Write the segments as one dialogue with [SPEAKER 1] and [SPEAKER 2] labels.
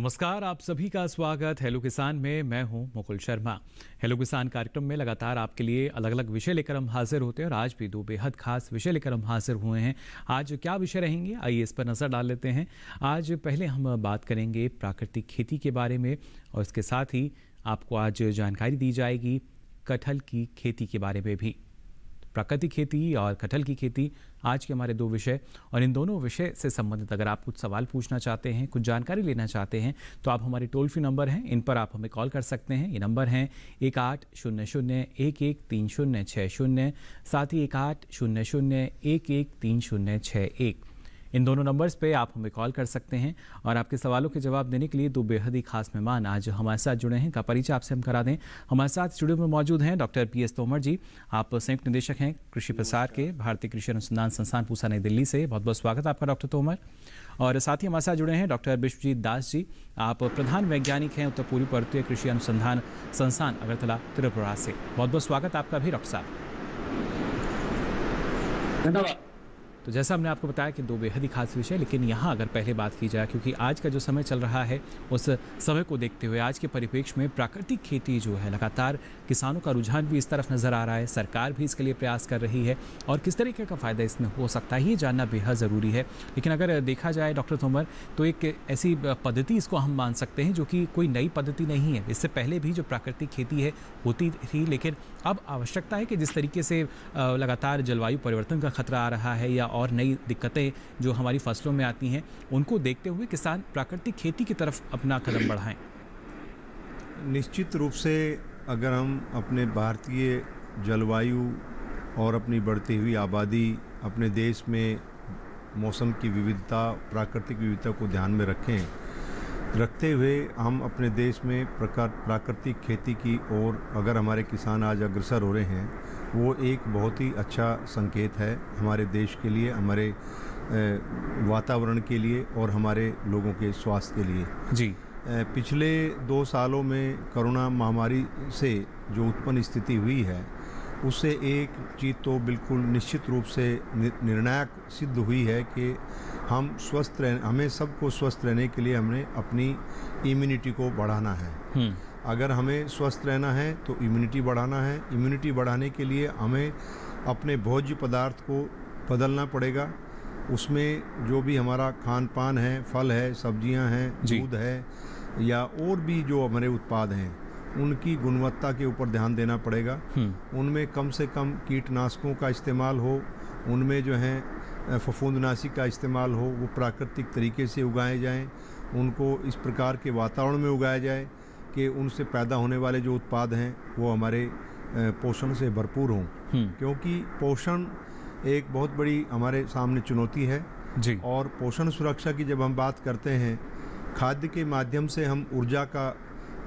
[SPEAKER 1] नमस्कार, आप सभी का स्वागत हेलो किसान में। मैं हूं मुकुल शर्मा। हेलो किसान कार्यक्रम में लगातार आपके लिए अलग अलग विषय लेकर हम हाजिर होते हैं और आज भी दो बेहद खास विषय लेकर हम हाजिर हुए हैं। आज क्या विषय रहेंगे, आइए इस पर नज़र डाल लेते हैं। आज पहले हम बात करेंगे प्राकृतिक खेती के बारे में और इसके साथ ही आपको आज जानकारी दी जाएगी कटहल की खेती के बारे में भी। प्राकृतिक खेती और कटहल की खेती आज के हमारे दो विषय, और इन दोनों विषय से संबंधित अगर आप कुछ सवाल पूछना चाहते हैं, कुछ जानकारी लेना चाहते हैं, तो आप हमारे टोल फ्री नंबर हैं, इन पर आप हमें कॉल कर सकते हैं। ये नंबर हैं 1800113060, साथ ही 1800113061। इन दोनों नंबर्स पे आप हमें कॉल कर सकते हैं और आपके सवालों के जवाब देने के लिए दो बेहद ही खास मेहमान आज हमारे साथ जुड़े हैं। का परिचय आपसे हम करा दें। हमारे साथ स्टूडियो में मौजूद हैं डॉक्टर PS तोमर जी। आप संयुक्त निदेशक हैं कृषि प्रसार के भारतीय कृषि अनुसंधान संस्थान पूसा नई दिल्ली से। बहुत बहुत स्वागत आपका डॉक्टर तोमर। और साथ ही हमारे साथ जुड़े हैं डॉक्टर विश्वजीत दास जी। आप प्रधान वैज्ञानिक हैं उत्तर पूर्वी पर्वतीय कृषि अनुसंधान संस्थान अगरतला त्रिपुरा से। बहुत बहुत स्वागत आपका भी डॉक्टर साहब।
[SPEAKER 2] धन्यवाद।
[SPEAKER 1] तो जैसा हमने आपको बताया कि दो बेहद ही खास विषय, लेकिन यहाँ अगर पहले बात की जाए, क्योंकि आज का जो समय चल रहा है उस समय को देखते हुए आज के परिप्रेक्ष्य में प्राकृतिक खेती जो है लगातार किसानों का रुझान भी इस तरफ नज़र आ रहा है, सरकार भी इसके लिए प्रयास कर रही है और किस तरीके का फ़ायदा इसमें हो सकता है ये जानना बेहद ज़रूरी है। लेकिन अगर देखा जाए डॉक्टर तोमर, तो एक ऐसी पद्धति इसको हम मान सकते हैं जो कि कोई नई पद्धति नहीं है। इससे पहले भी जो प्राकृतिक खेती है होती थी, लेकिन अब आवश्यकता है कि जिस तरीके से लगातार जलवायु परिवर्तन का खतरा आ रहा है या और नई दिक्कतें जो हमारी फसलों में आती हैं, उनको देखते हुए किसान प्राकृतिक खेती की तरफ अपना कदम बढ़ाएं।
[SPEAKER 3] निश्चित रूप से अगर हम अपने भारतीय जलवायु और अपनी बढ़ती हुई आबादी, अपने देश में मौसम की विविधता, प्राकृतिक विविधता को ध्यान में रखते हुए हम अपने देश में प्राकृतिक खेती की ओर अगर हमारे किसान आज अग्रसर हो रहे हैं, वो एक बहुत ही अच्छा संकेत है हमारे देश के लिए, हमारे वातावरण के लिए और हमारे लोगों के स्वास्थ्य के लिए
[SPEAKER 1] जी।
[SPEAKER 3] पिछले 2 सालों में कोरोना महामारी से जो उत्पन्न स्थिति हुई है, उससे एक चीज़ तो बिल्कुल निश्चित रूप से निर्णायक सिद्ध हुई है कि हमें सबको स्वस्थ रहने के लिए हमने अपनी इम्यूनिटी को बढ़ाना है। अगर हमें स्वस्थ रहना है तो इम्यूनिटी बढ़ाना है। इम्यूनिटी बढ़ाने के लिए हमें अपने भोज्य पदार्थ को बदलना पड़ेगा। उसमें जो भी हमारा खान पान है, फल है, सब्जियां हैं, दूध है या और भी जो हमारे उत्पाद हैं, उनकी गुणवत्ता के ऊपर ध्यान देना पड़ेगा। उनमें कम से कम कीटनाशकों का इस्तेमाल हो, उनमें जो है फफूंदनाशी का इस्तेमाल हो, वो प्राकृतिक तरीके से उगाए जाएं, उनको इस प्रकार के वातावरण में उगाया जाए कि उनसे पैदा होने वाले जो उत्पाद हैं वो हमारे पोषण से भरपूर हों। क्योंकि पोषण एक बहुत बड़ी हमारे सामने चुनौती है
[SPEAKER 1] जी।
[SPEAKER 3] और पोषण सुरक्षा की जब हम बात करते हैं, खाद्य के माध्यम से हम ऊर्जा का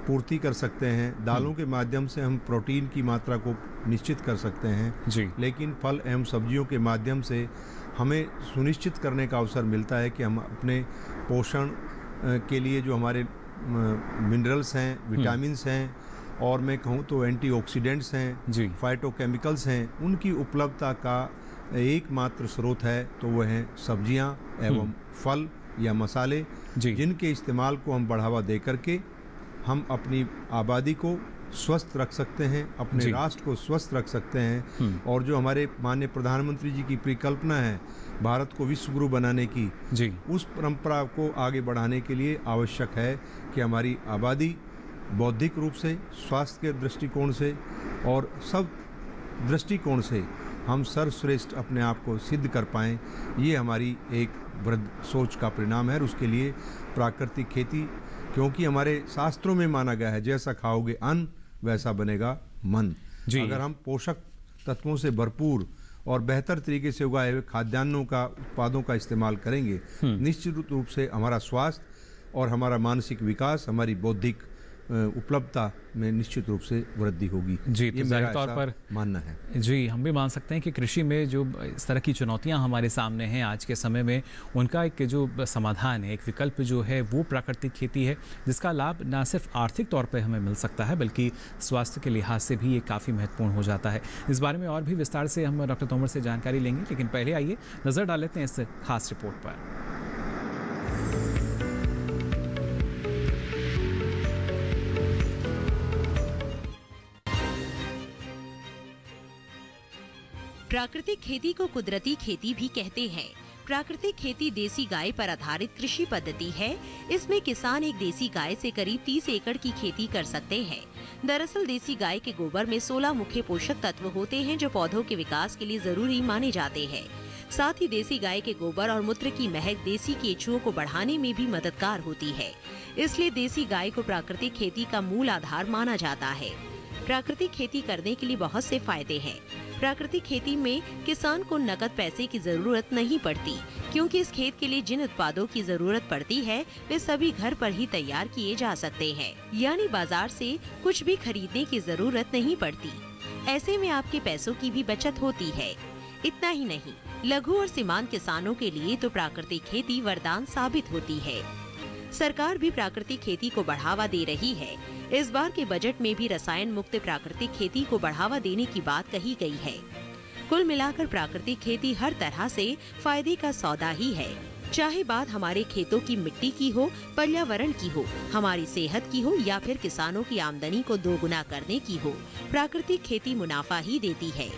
[SPEAKER 3] पूर्ति कर सकते हैं, दालों के माध्यम से हम प्रोटीन की मात्रा को निश्चित कर सकते हैं
[SPEAKER 1] जी।
[SPEAKER 3] लेकिन फल एवं सब्जियों के माध्यम से हमें सुनिश्चित करने का अवसर मिलता है कि हम अपने पोषण के लिए जो हमारे मिनरल्स हैं, विटामिन्स हैं और मैं कहूँ तो एंटीऑक्सीडेंट्स हैं, फाइटोकेमिकल्स हैं, उनकी उपलब्धता का एकमात्र स्रोत है तो वह हैं सब्जियां एवं फल या मसाले, जिनके इस्तेमाल को हम बढ़ावा दे करके हम अपनी आबादी को स्वस्थ रख सकते हैं, अपने राष्ट्र को स्वस्थ रख सकते हैं। और जो हमारे माननीय प्रधानमंत्री जी की परिकल्पना है भारत को विश्व गुरु बनाने की, उस परंपरा को आगे बढ़ाने के लिए आवश्यक है कि हमारी आबादी बौद्धिक रूप से, स्वास्थ्य के दृष्टिकोण से और सब दृष्टिकोण से हम सर्वश्रेष्ठ अपने आप को सिद्ध कर पाएँ। ये हमारी एक वृद्ध सोच का परिणाम है और उसके लिए प्राकृतिक खेती, क्योंकि हमारे शास्त्रों में माना गया है जैसा खाओगे अन्न वैसा बनेगा मन। अगर हम पोषक तत्वों से भरपूर और बेहतर तरीके से उगाए हुए खाद्यान्नों का उत्पादों का इस्तेमाल करेंगे, निश्चित रूप से हमारा स्वास्थ्य और हमारा मानसिक विकास, हमारी बौद्धिक उपलब्धता में निश्चित रूप से वृद्धि होगी
[SPEAKER 1] जी।
[SPEAKER 3] ये
[SPEAKER 1] तो
[SPEAKER 3] मेरा
[SPEAKER 1] तौर पर
[SPEAKER 3] मानना है
[SPEAKER 1] जी। हम भी मान सकते हैं कि कृषि में जो इस तरह की चुनौतियां हमारे सामने हैं आज के समय में, उनका एक जो समाधान है, एक विकल्प जो है वो प्राकृतिक खेती है, जिसका लाभ ना सिर्फ आर्थिक तौर पर हमें मिल सकता है बल्कि स्वास्थ्य के लिहाज से भी ये काफ़ी महत्वपूर्ण हो जाता है। इस बारे में और भी विस्तार से हम डॉक्टर तोमर से जानकारी लेंगे, लेकिन पहले आइए नज़र डाल लेते हैं इस खास रिपोर्ट पर।
[SPEAKER 2] प्राकृतिक खेती को कुदरती खेती भी कहते हैं। प्राकृतिक खेती देसी गाय पर आधारित कृषि पद्धति है। इसमें किसान एक देसी गाय से करीब 30 एकड़ की खेती कर सकते हैं। दरअसल देसी गाय के गोबर में 16 मुख्य पोषक तत्व होते हैं जो पौधों के विकास के लिए जरूरी माने जाते हैं। साथ ही देसी गाय के गोबर और मूत्र की महक देसी केंचुओं को बढ़ाने में भी मददगार होती है। इसलिए देसी गाय को प्राकृतिक खेती का मूल आधार माना जाता है। प्राकृतिक खेती करने के लिए बहुत से फायदे हैं। प्राकृतिक खेती में किसान को नकद पैसे की जरूरत नहीं पड़ती, क्योंकि इस खेत के लिए जिन उत्पादों की जरूरत पड़ती है वे सभी घर पर ही तैयार किए जा सकते हैं, यानी बाजार से कुछ भी खरीदने की जरूरत नहीं पड़ती। ऐसे में आपके पैसों की भी बचत होती है। इतना ही नहीं, लघु और सीमांत किसानों के लिए तो प्राकृतिक खेती वरदान साबित होती है। सरकार भी प्राकृतिक खेती को बढ़ावा दे रही है। इस बार के बजट में भी रसायन मुक्त प्राकृतिक खेती को बढ़ावा देने की बात कही गई है। कुल मिलाकर प्राकृतिक खेती हर तरह से फायदे का सौदा ही है। चाहे बात हमारे खेतों की मिट्टी की हो, पर्यावरण की हो, हमारी सेहत की हो या फिर किसानों की आमदनी को दोगुना करने की हो, प्राकृतिक खेती मुनाफा ही देती है।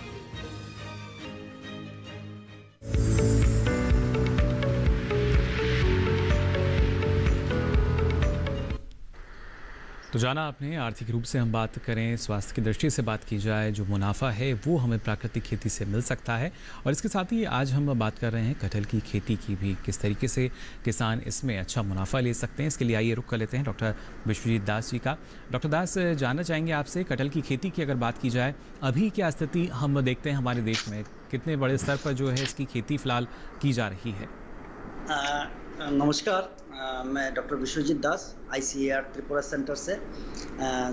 [SPEAKER 1] तो जाना आपने, आर्थिक रूप से हम बात करें, स्वास्थ्य की दृष्टि से बात की जाए, जो मुनाफा है वो हमें प्राकृतिक खेती से मिल सकता है। और इसके साथ ही आज हम बात कर रहे हैं कटहल की खेती की भी, किस तरीके से किसान इसमें अच्छा मुनाफा ले सकते हैं। इसके लिए आइए रुख कर लेते हैं डॉक्टर विश्वजीत दास जी का। डॉक्टर दास, जानना चाहेंगे आपसे, कटहल की खेती की अगर बात की जाए, अभी क्या स्थिति हम देखते हैं हमारे देश में, कितने बड़े स्तर पर जो है इसकी खेती फिलहाल की जा रही है?
[SPEAKER 4] नमस्कार, मैं डॉक्टर विश्वजीत दास ICAR त्रिपुरा सेंटर से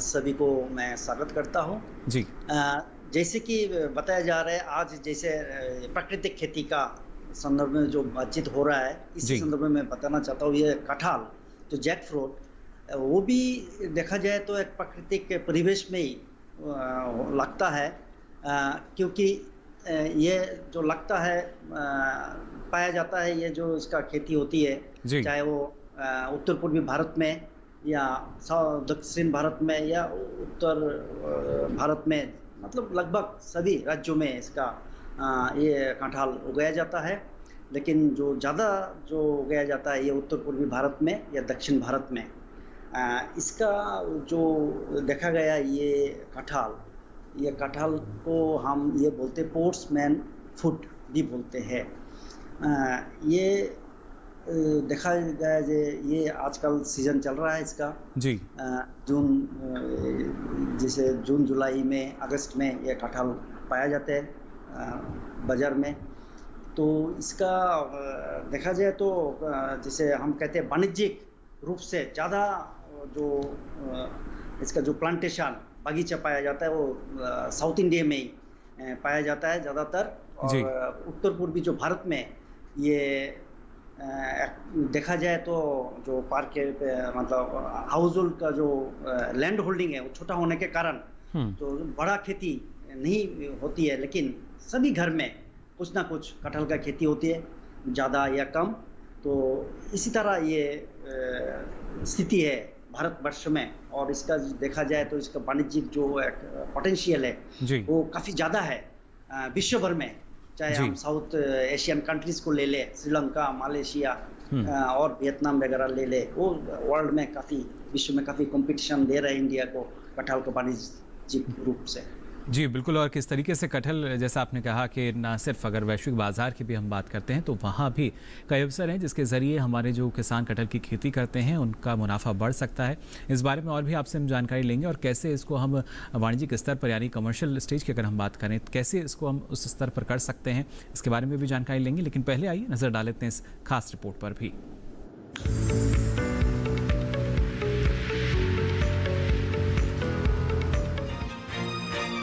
[SPEAKER 4] सभी को मैं स्वागत करता हूं
[SPEAKER 1] जी।
[SPEAKER 4] जैसे कि बताया जा रहा है, आज जैसे प्राकृतिक खेती का संदर्भ में जो बातचीत हो रहा है, इस संदर्भ में मैं बताना चाहता हूं, ये कटहल जो जैक फ्रूट, वो भी देखा जाए तो एक प्राकृतिक परिवेश में ही लगता है, क्योंकि ये जो लगता है पाया जाता है, ये जो इसका खेती होती है, चाहे वो उत्तर पूर्वी भारत में या दक्षिण भारत में या उत्तर भारत में, मतलब लगभग सभी राज्यों में इसका ये कटहल उगाया जाता है। लेकिन जो ज़्यादा जो उगाया जाता है ये उत्तर पूर्वी भारत में या दक्षिण भारत में। इसका जो देखा गया ये कटहल को हम ये बोलते पोर्ट्समैन फूड भी बोलते हैं। ये देखा गया ये आजकल सीजन चल रहा है इसका
[SPEAKER 1] जी।
[SPEAKER 4] जैसे जून जुलाई में अगस्त में ये कटहल पाया जाते हैं बाजार में। तो इसका देखा जाए तो जैसे हम कहते हैं वाणिज्यिक रूप से ज़्यादा जो इसका जो प्लांटेशन बगीचा पाया जाता है वो साउथ इंडिया में ही पाया जाता है ज़्यादातर। और उत्तर पूर्वी जो भारत में ये देखा जाए तो जो पार्क के मतलब हाउस होल्ड का जो लैंड होल्डिंग है वो छोटा होने के कारण तो बड़ा खेती नहीं होती है, लेकिन सभी घर में कुछ ना कुछ कटहल का खेती होती है, ज़्यादा या कम। तो इसी तरह ये स्थिति है भारतवर्ष में। और इसका देखा जाए तो इसका वाणिज्यिक जो एक पोटेंशियल है वो काफ़ी ज़्यादा है विश्व भर में। चाहे हम साउथ एशियन कंट्रीज को ले ले, श्रीलंका, मलेशिया और वियतनाम वगैरह ले ले, वो वर्ल्ड में काफ़ी, विश्व में काफ़ी कंपटीशन दे रहे हैं इंडिया को कटहल के वाणिज्यिक रूप से।
[SPEAKER 1] जी बिल्कुल। और किस तरीके से कटहल, जैसा आपने कहा कि ना सिर्फ अगर वैश्विक बाजार की भी हम बात करते हैं तो वहाँ भी कई अवसर हैं जिसके ज़रिए हमारे जो किसान कटहल की खेती करते हैं उनका मुनाफा बढ़ सकता है। इस बारे में और भी आपसे हम जानकारी लेंगे और कैसे इसको हम वाणिज्यिक स्तर पर, यानी कमर्शियल स्टेज की अगर हम बात करें, कैसे इसको हम उस स्तर पर कर सकते हैं, इसके बारे में भी जानकारी लेंगे। लेकिन पहले आइए नज़र डाल लेते हैं इस खास रिपोर्ट पर भी।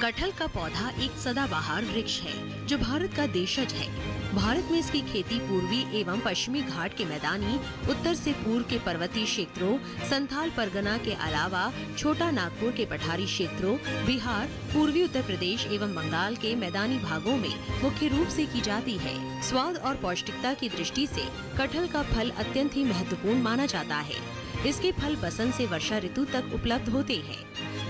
[SPEAKER 2] कटहल का पौधा एक सदाबहार वृक्ष है जो भारत का देशज है। भारत में इसकी खेती पूर्वी एवं पश्चिमी घाट के मैदानी, उत्तर से पूर्व के पर्वतीय क्षेत्रों, संथाल परगना के अलावा छोटा नागपुर के पठारी क्षेत्रों, बिहार, पूर्वी उत्तर प्रदेश एवं बंगाल के मैदानी भागों में मुख्य रूप से की जाती है। स्वाद और पौष्टिकता की दृष्टि से कटहल का फल अत्यंत ही महत्वपूर्ण माना जाता है। इसके फल बसंत से वर्षा ऋतु तक उपलब्ध होते हैं।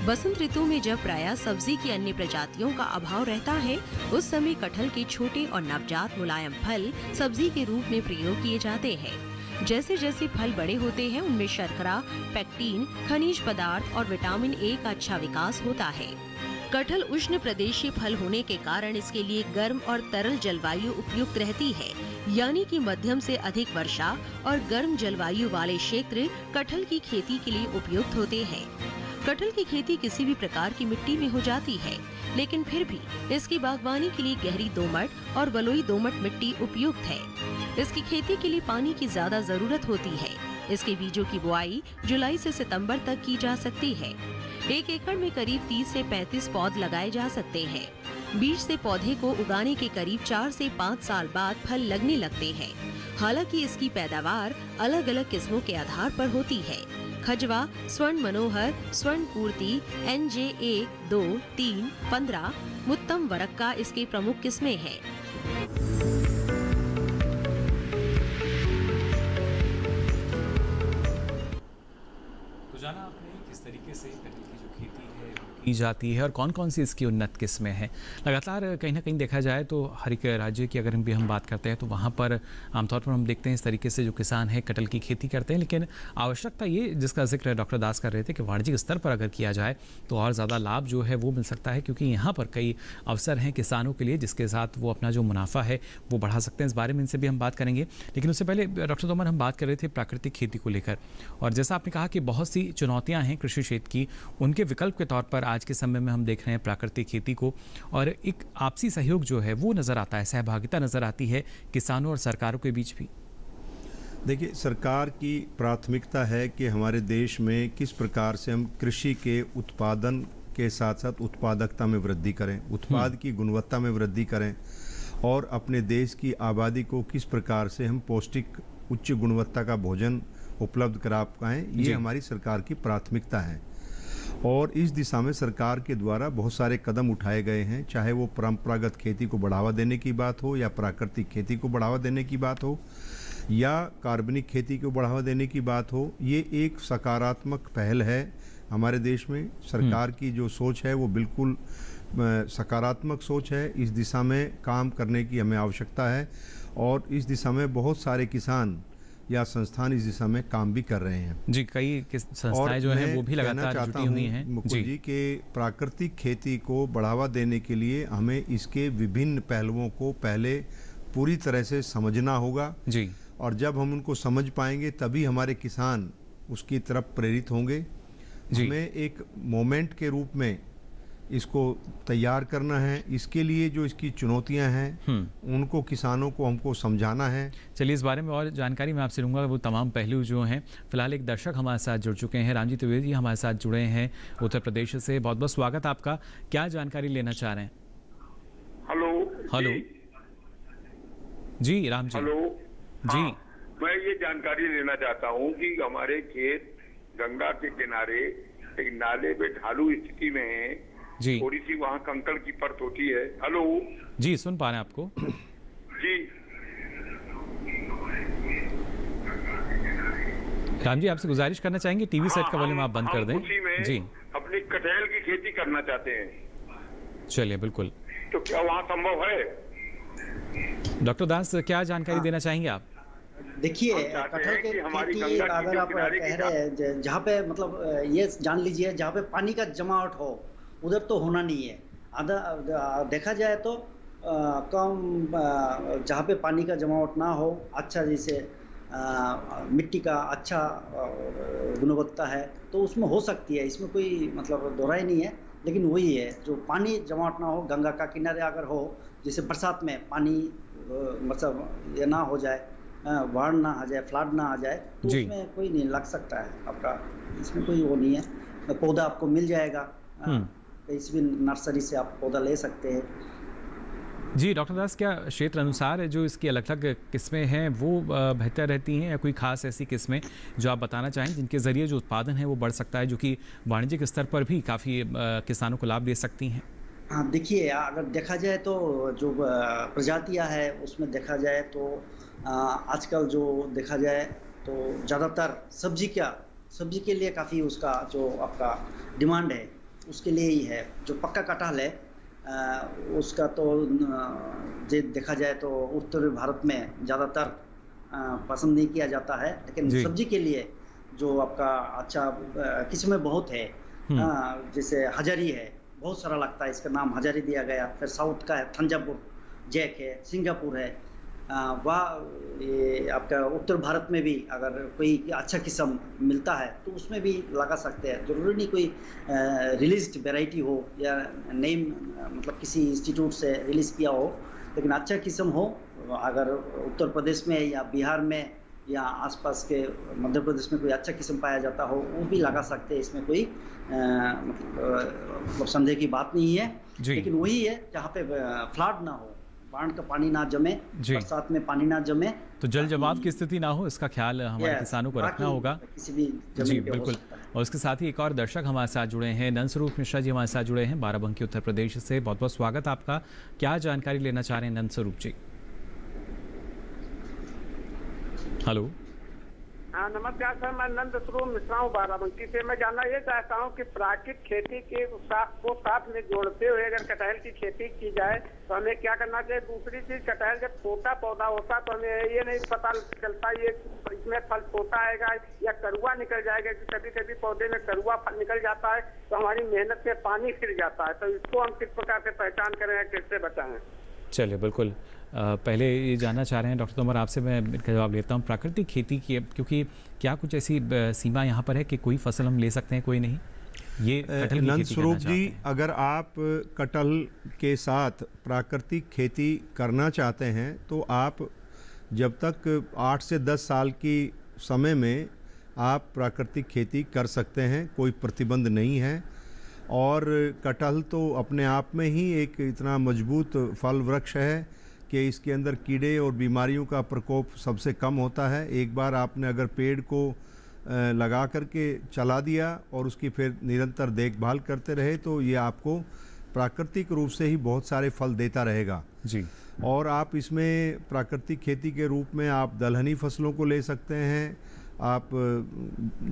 [SPEAKER 2] बसंत ऋतु में जब प्रायः सब्जी की अन्य प्रजातियों का अभाव रहता है, उस समय कटहल के छोटे और नवजात मुलायम फल सब्जी के रूप में प्रयोग किए जाते हैं। जैसे जैसे फल बड़े होते हैं, उनमें शर्करा, पेक्टिन, खनिज पदार्थ और विटामिन ए का अच्छा विकास होता है। कटहल उष्ण प्रदेशीय फल होने के कारण इसके लिए गर्म और तरल जलवायु उपयुक्त रहती है, यानी कि मध्यम से अधिक वर्षा और गर्म जलवायु वाले क्षेत्र कटहल की खेती के लिए उपयुक्त होते हैं। कटहल की खेती किसी भी प्रकार की मिट्टी में हो जाती है, लेकिन फिर भी इसकी बागवानी के लिए गहरी दोमट और बलुई दोमट मिट्टी उपयुक्त है। इसकी खेती के लिए पानी की ज्यादा जरूरत होती है। इसके बीजों की बुआई जुलाई से सितंबर तक की जा सकती है। 1 एकड़ में करीब 30 से 35 पौध लगाए जा सकते हैं। बीज से पौधे को उगाने के करीब 4 से 5 साल बाद फल लगने लगते हैं। हालांकि इसकी पैदावार अलग अलग किस्मों के आधार पर होती है। खजवा, स्वर्ण मनोहर, स्वर्ण पूर्ति, NJ 1, 2, 3, 15, उत्तम वरक्का इसके प्रमुख किस्में हैं।
[SPEAKER 1] तो जाना आपने किस तरीके से कटहल की जो खेती है वो की जाती है और कौन कौन सी इसकी उन्नत किस्में हैं। लगातार कहीं ना कहीं देखा जाए तो हर एक राज्य की अगर हम बात करते हैं तो वहाँ पर आमतौर पर हम देखते हैं इस तरीके से जो किसान हैं कटहल की खेती करते हैं, लेकिन आवश्यकता ये जिसका जिक्र डॉक्टर दास कर रहे थे कि वाणिज्यिक स्तर पर अगर किया जाए तो और ज़्यादा लाभ जो है वो मिल सकता है, क्योंकि यहाँ पर कई अवसर हैं किसानों के लिए जिसके साथ वो अपना जो मुनाफा है वो बढ़ा सकते हैं। इस बारे में इनसे भी हम बात करेंगे, लेकिन उससे पहले डॉक्टर तोमर हम बात कर रहे थे प्राकृतिक खेती को लेकर, और जैसा आपने कहा कि बहुत सी चुनौतियाँ हैं कृषि क्षेत्र की, उनके विकल्प के तौर पर आज के समय में हम देख रहे हैं प्राकृतिक खेती को, और एक आपसी सहयोग जो है वो नज़र आता है, सहभागिता नज़र आती है किसानों और सरकारों के बीच भी।
[SPEAKER 3] देखिए, सरकार की प्राथमिकता है कि हमारे देश में किस प्रकार से हम कृषि के उत्पादन के साथ साथ उत्पादकता में वृद्धि करें, उत्पाद की गुणवत्ता में वृद्धि करें, और अपने देश की आबादी को किस प्रकार से हम पौष्टिक उच्च गुणवत्ता का भोजन उपलब्ध करा पाएँ, ये हमारी सरकार की प्राथमिकता है। और इस दिशा में सरकार के द्वारा बहुत सारे कदम उठाए गए हैं, चाहे वो परंपरागत खेती को बढ़ावा देने की बात हो, या प्राकृतिक खेती को बढ़ावा देने की बात हो, या कार्बनिक खेती को बढ़ावा देने की बात हो। ये एक सकारात्मक पहल है हमारे देश में। सरकार की जो सोच है वो बिल्कुल सकारात्मक सोच है। इस दिशा में काम करने की हमें आवश्यकता है, और इस दिशा में बहुत सारे किसान या संस्थान इस दिशा में काम भी कर रहे हैं।
[SPEAKER 1] जी, कई संस्थाएं जो हैं वो भी लगातार जुटी हुई हैं।
[SPEAKER 3] मुकुल जी के प्राकृतिक खेती को बढ़ावा देने के लिए हमें इसके विभिन्न पहलुओं को पहले पूरी तरह से समझना होगा
[SPEAKER 1] जी,
[SPEAKER 3] और जब हम उनको समझ पाएंगे तभी हमारे किसान उसकी तरफ प्रेरित होंगे। हमें एक मोमेंट के रूप में इसको तैयार करना है। इसके लिए जो इसकी चुनौतियां हैं उनको किसानों को हमको समझाना है।
[SPEAKER 1] चलिए, इस बारे में और जानकारी मैं आपसे लूँगा, वो तमाम पहलू जो हैं। फिलहाल एक दर्शक हमारे साथ जुड़ चुके हैं, रामजी त्रिवेदी हमारे साथ जुड़े हैं उत्तर प्रदेश से। बहुत बहुत स्वागत आपका। क्या जानकारी लेना चाह रहे हैं?
[SPEAKER 5] हेलो
[SPEAKER 1] जी, राम जी।
[SPEAKER 5] हेलो
[SPEAKER 1] जी,
[SPEAKER 5] मैं ये जानकारी लेना चाहता हूँ कि हमारे खेत गंगा के किनारे एक नाले पे ढालू स्थिति में है
[SPEAKER 1] जी,
[SPEAKER 5] थोड़ी सी वहाँ कंकड़ की परत होती है। हेलो
[SPEAKER 1] जी, सुन पा रहे हैं आपको।
[SPEAKER 5] जी,
[SPEAKER 1] राम जी, आपसे गुजारिश करना चाहेंगे टीवी सेट का वॉल्यूम आप बंद कर दें।
[SPEAKER 5] उसी में
[SPEAKER 1] जी,
[SPEAKER 5] अपनी कटहल की खेती करना चाहते हैं,
[SPEAKER 1] चलिए, बिल्कुल।
[SPEAKER 5] तो क्या वहाँ संभव है?
[SPEAKER 1] डॉक्टर दास, क्या जानकारी देना चाहेंगे आप?
[SPEAKER 4] देखिए,
[SPEAKER 5] हम चाहते
[SPEAKER 4] कटहल
[SPEAKER 5] हैं
[SPEAKER 4] की
[SPEAKER 5] कि हमारी
[SPEAKER 4] खेती
[SPEAKER 5] गंगा
[SPEAKER 4] अगर
[SPEAKER 5] के
[SPEAKER 4] आप
[SPEAKER 5] किनारे
[SPEAKER 4] कह
[SPEAKER 5] की
[SPEAKER 4] रहे हैं जहाँ पे मतलब ये जान लीजिए जहाँ पे पानी का जमावट हो उधर तो होना नहीं है। आधा देखा जाए तो कम जहाँ पे पानी का जमावट ना हो, अच्छा जैसे मिट्टी का अच्छा गुणवत्ता है तो उसमें हो सकती है, इसमें कोई मतलब दोहराई नहीं है। लेकिन वही है जो पानी जमावट ना हो, गंगा का किनारे अगर हो, जैसे बरसात में पानी मतलब ये ना हो जाए, बाढ़ ना आ जाए, फ्लड ना आ जाए, तो उसमें कोई नहीं लग सकता है आपका, इसमें कोई वो नहीं है। पौधा आपको मिल जाएगा, कहीं भी नर्सरी से आप पौधा ले सकते हैं।
[SPEAKER 1] जी, डॉक्टर दास, क्या क्षेत्र अनुसार जो इसकी अलग अलग किस्में हैं वो बेहतर रहती हैं, या कोई खास ऐसी किस्में जो आप बताना चाहें जिनके ज़रिए जो उत्पादन है वो बढ़ सकता है, जो कि वाणिज्यिक स्तर पर भी काफ़ी किसानों को लाभ दे सकती हैं?
[SPEAKER 4] हाँ, देखिए, अगर देखा जाए तो जो प्रजातियां है उसमें देखा जाए तो आजकल जो देखा जाए तो ज़्यादातर सब्जी के लिए काफ़ी उसका जो आपका डिमांड है। उसके लिए ही है। जो पक्का कटहल है उसका तो देखा जाए तो उत्तर भारत में ज़्यादातर पसंद नहीं किया जाता है, लेकिन
[SPEAKER 1] जी।
[SPEAKER 4] सब्जी के लिए जो आपका अच्छा किस्में बहुत है। जैसे हजारी है, बहुत सारा लगता है, इसका नाम हजारी दिया गया। फिर साउथ का है थंजावुर जैक है, सिंगापुर है। ये आपका उत्तर भारत में भी अगर कोई अच्छा किस्म मिलता है तो उसमें भी लगा सकते हैं। जरूरी नहीं कोई रिलीज्ड वैरायटी हो या नेम मतलब किसी इंस्टीट्यूट से रिलीज किया हो, लेकिन अच्छा किस्म हो। अगर उत्तर प्रदेश में या बिहार में या आसपास के मध्य प्रदेश में कोई अच्छा किस्म पाया जाता हो, वो भी लगा सकते हैं। इसमें कोई मतलब संदेह की बात नहीं है। लेकिन वही है जहाँ पे फ्लड ना हो, बाढ़ का पानी ना जमे, बरसात में पानी ना जमे,
[SPEAKER 1] तो जल जमाव की स्थिति ना हो, इसका ख्याल हमारे किसानों को रखना होगा।
[SPEAKER 4] किसी भी
[SPEAKER 1] जी बिल्कुल। और इसके साथ ही एक और दर्शक हमारे साथ जुड़े हैं, नंदस्वरूप मिश्रा जी हमारे साथ जुड़े हैं बाराबंकी उत्तर प्रदेश से। बहुत बहुत स्वागत आपका। क्या जानकारी लेना चाह रहे हैं नंदस्वरूप जी? हेलो।
[SPEAKER 6] हाँ नमस्कार सर, मैं नंदस्वरूप मिश्रा हूँ बाराबंकी से। मैं जानना ये चाहता हूँ कि प्राकृतिक खेती के को साथ में जोड़ते हुए अगर कटहल की खेती की जाए तो हमें क्या करना चाहिए? दूसरी चीज, कटहल जब छोटा पौधा होता तो हमें ये नहीं पता चलता ये इसमें फल छोटा आएगा या करुआ निकल जाएगा। कभी कभी पौधे में करुआ फल निकल जाता है तो हमारी मेहनत में पानी फिर जाता है, तो इसको हम किस प्रकार से पहचान करें, कैसे बचाएं?
[SPEAKER 1] चलिए बिल्कुल। पहले ये जानना चाह रहे हैं डॉक्टर तोमर आपसे, मैं इनका जवाब लेता हूँ। प्राकृतिक खेती की क्योंकि क्या कुछ ऐसी सीमा यहाँ पर है कि कोई फसल हम ले सकते हैं कोई नहीं? ये कटहल की
[SPEAKER 3] नंदस्वरूप जी, अगर आप कटहल के साथ प्राकृतिक खेती करना चाहते हैं तो आप जब तक 8 से 10 साल की समय में आप प्राकृतिक खेती कर सकते हैं, कोई प्रतिबंध नहीं है। और कटहल तो अपने आप में ही एक इतना मजबूत फल वृक्ष है कि इसके अंदर कीड़े और बीमारियों का प्रकोप सबसे कम होता है। एक बार आपने अगर पेड़ को लगा करके चला दिया और उसकी फिर निरंतर देखभाल करते रहे तो ये आपको प्राकृतिक रूप से ही बहुत सारे फल देता रहेगा
[SPEAKER 1] जी।
[SPEAKER 3] और आप इसमें प्राकृतिक खेती के रूप में आप दलहनी फसलों को ले सकते हैं, आप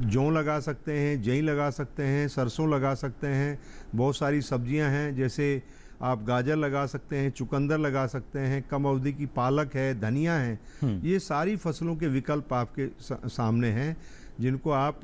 [SPEAKER 3] जौ लगा सकते हैं, जई लगा सकते हैं, सरसों लगा सकते हैं। बहुत सारी सब्जियां हैं, जैसे आप गाजर लगा सकते हैं, चुकंदर लगा सकते हैं, कम अवधि की पालक है, धनिया है। ये सारी फसलों के विकल्प आपके सामने हैं जिनको आप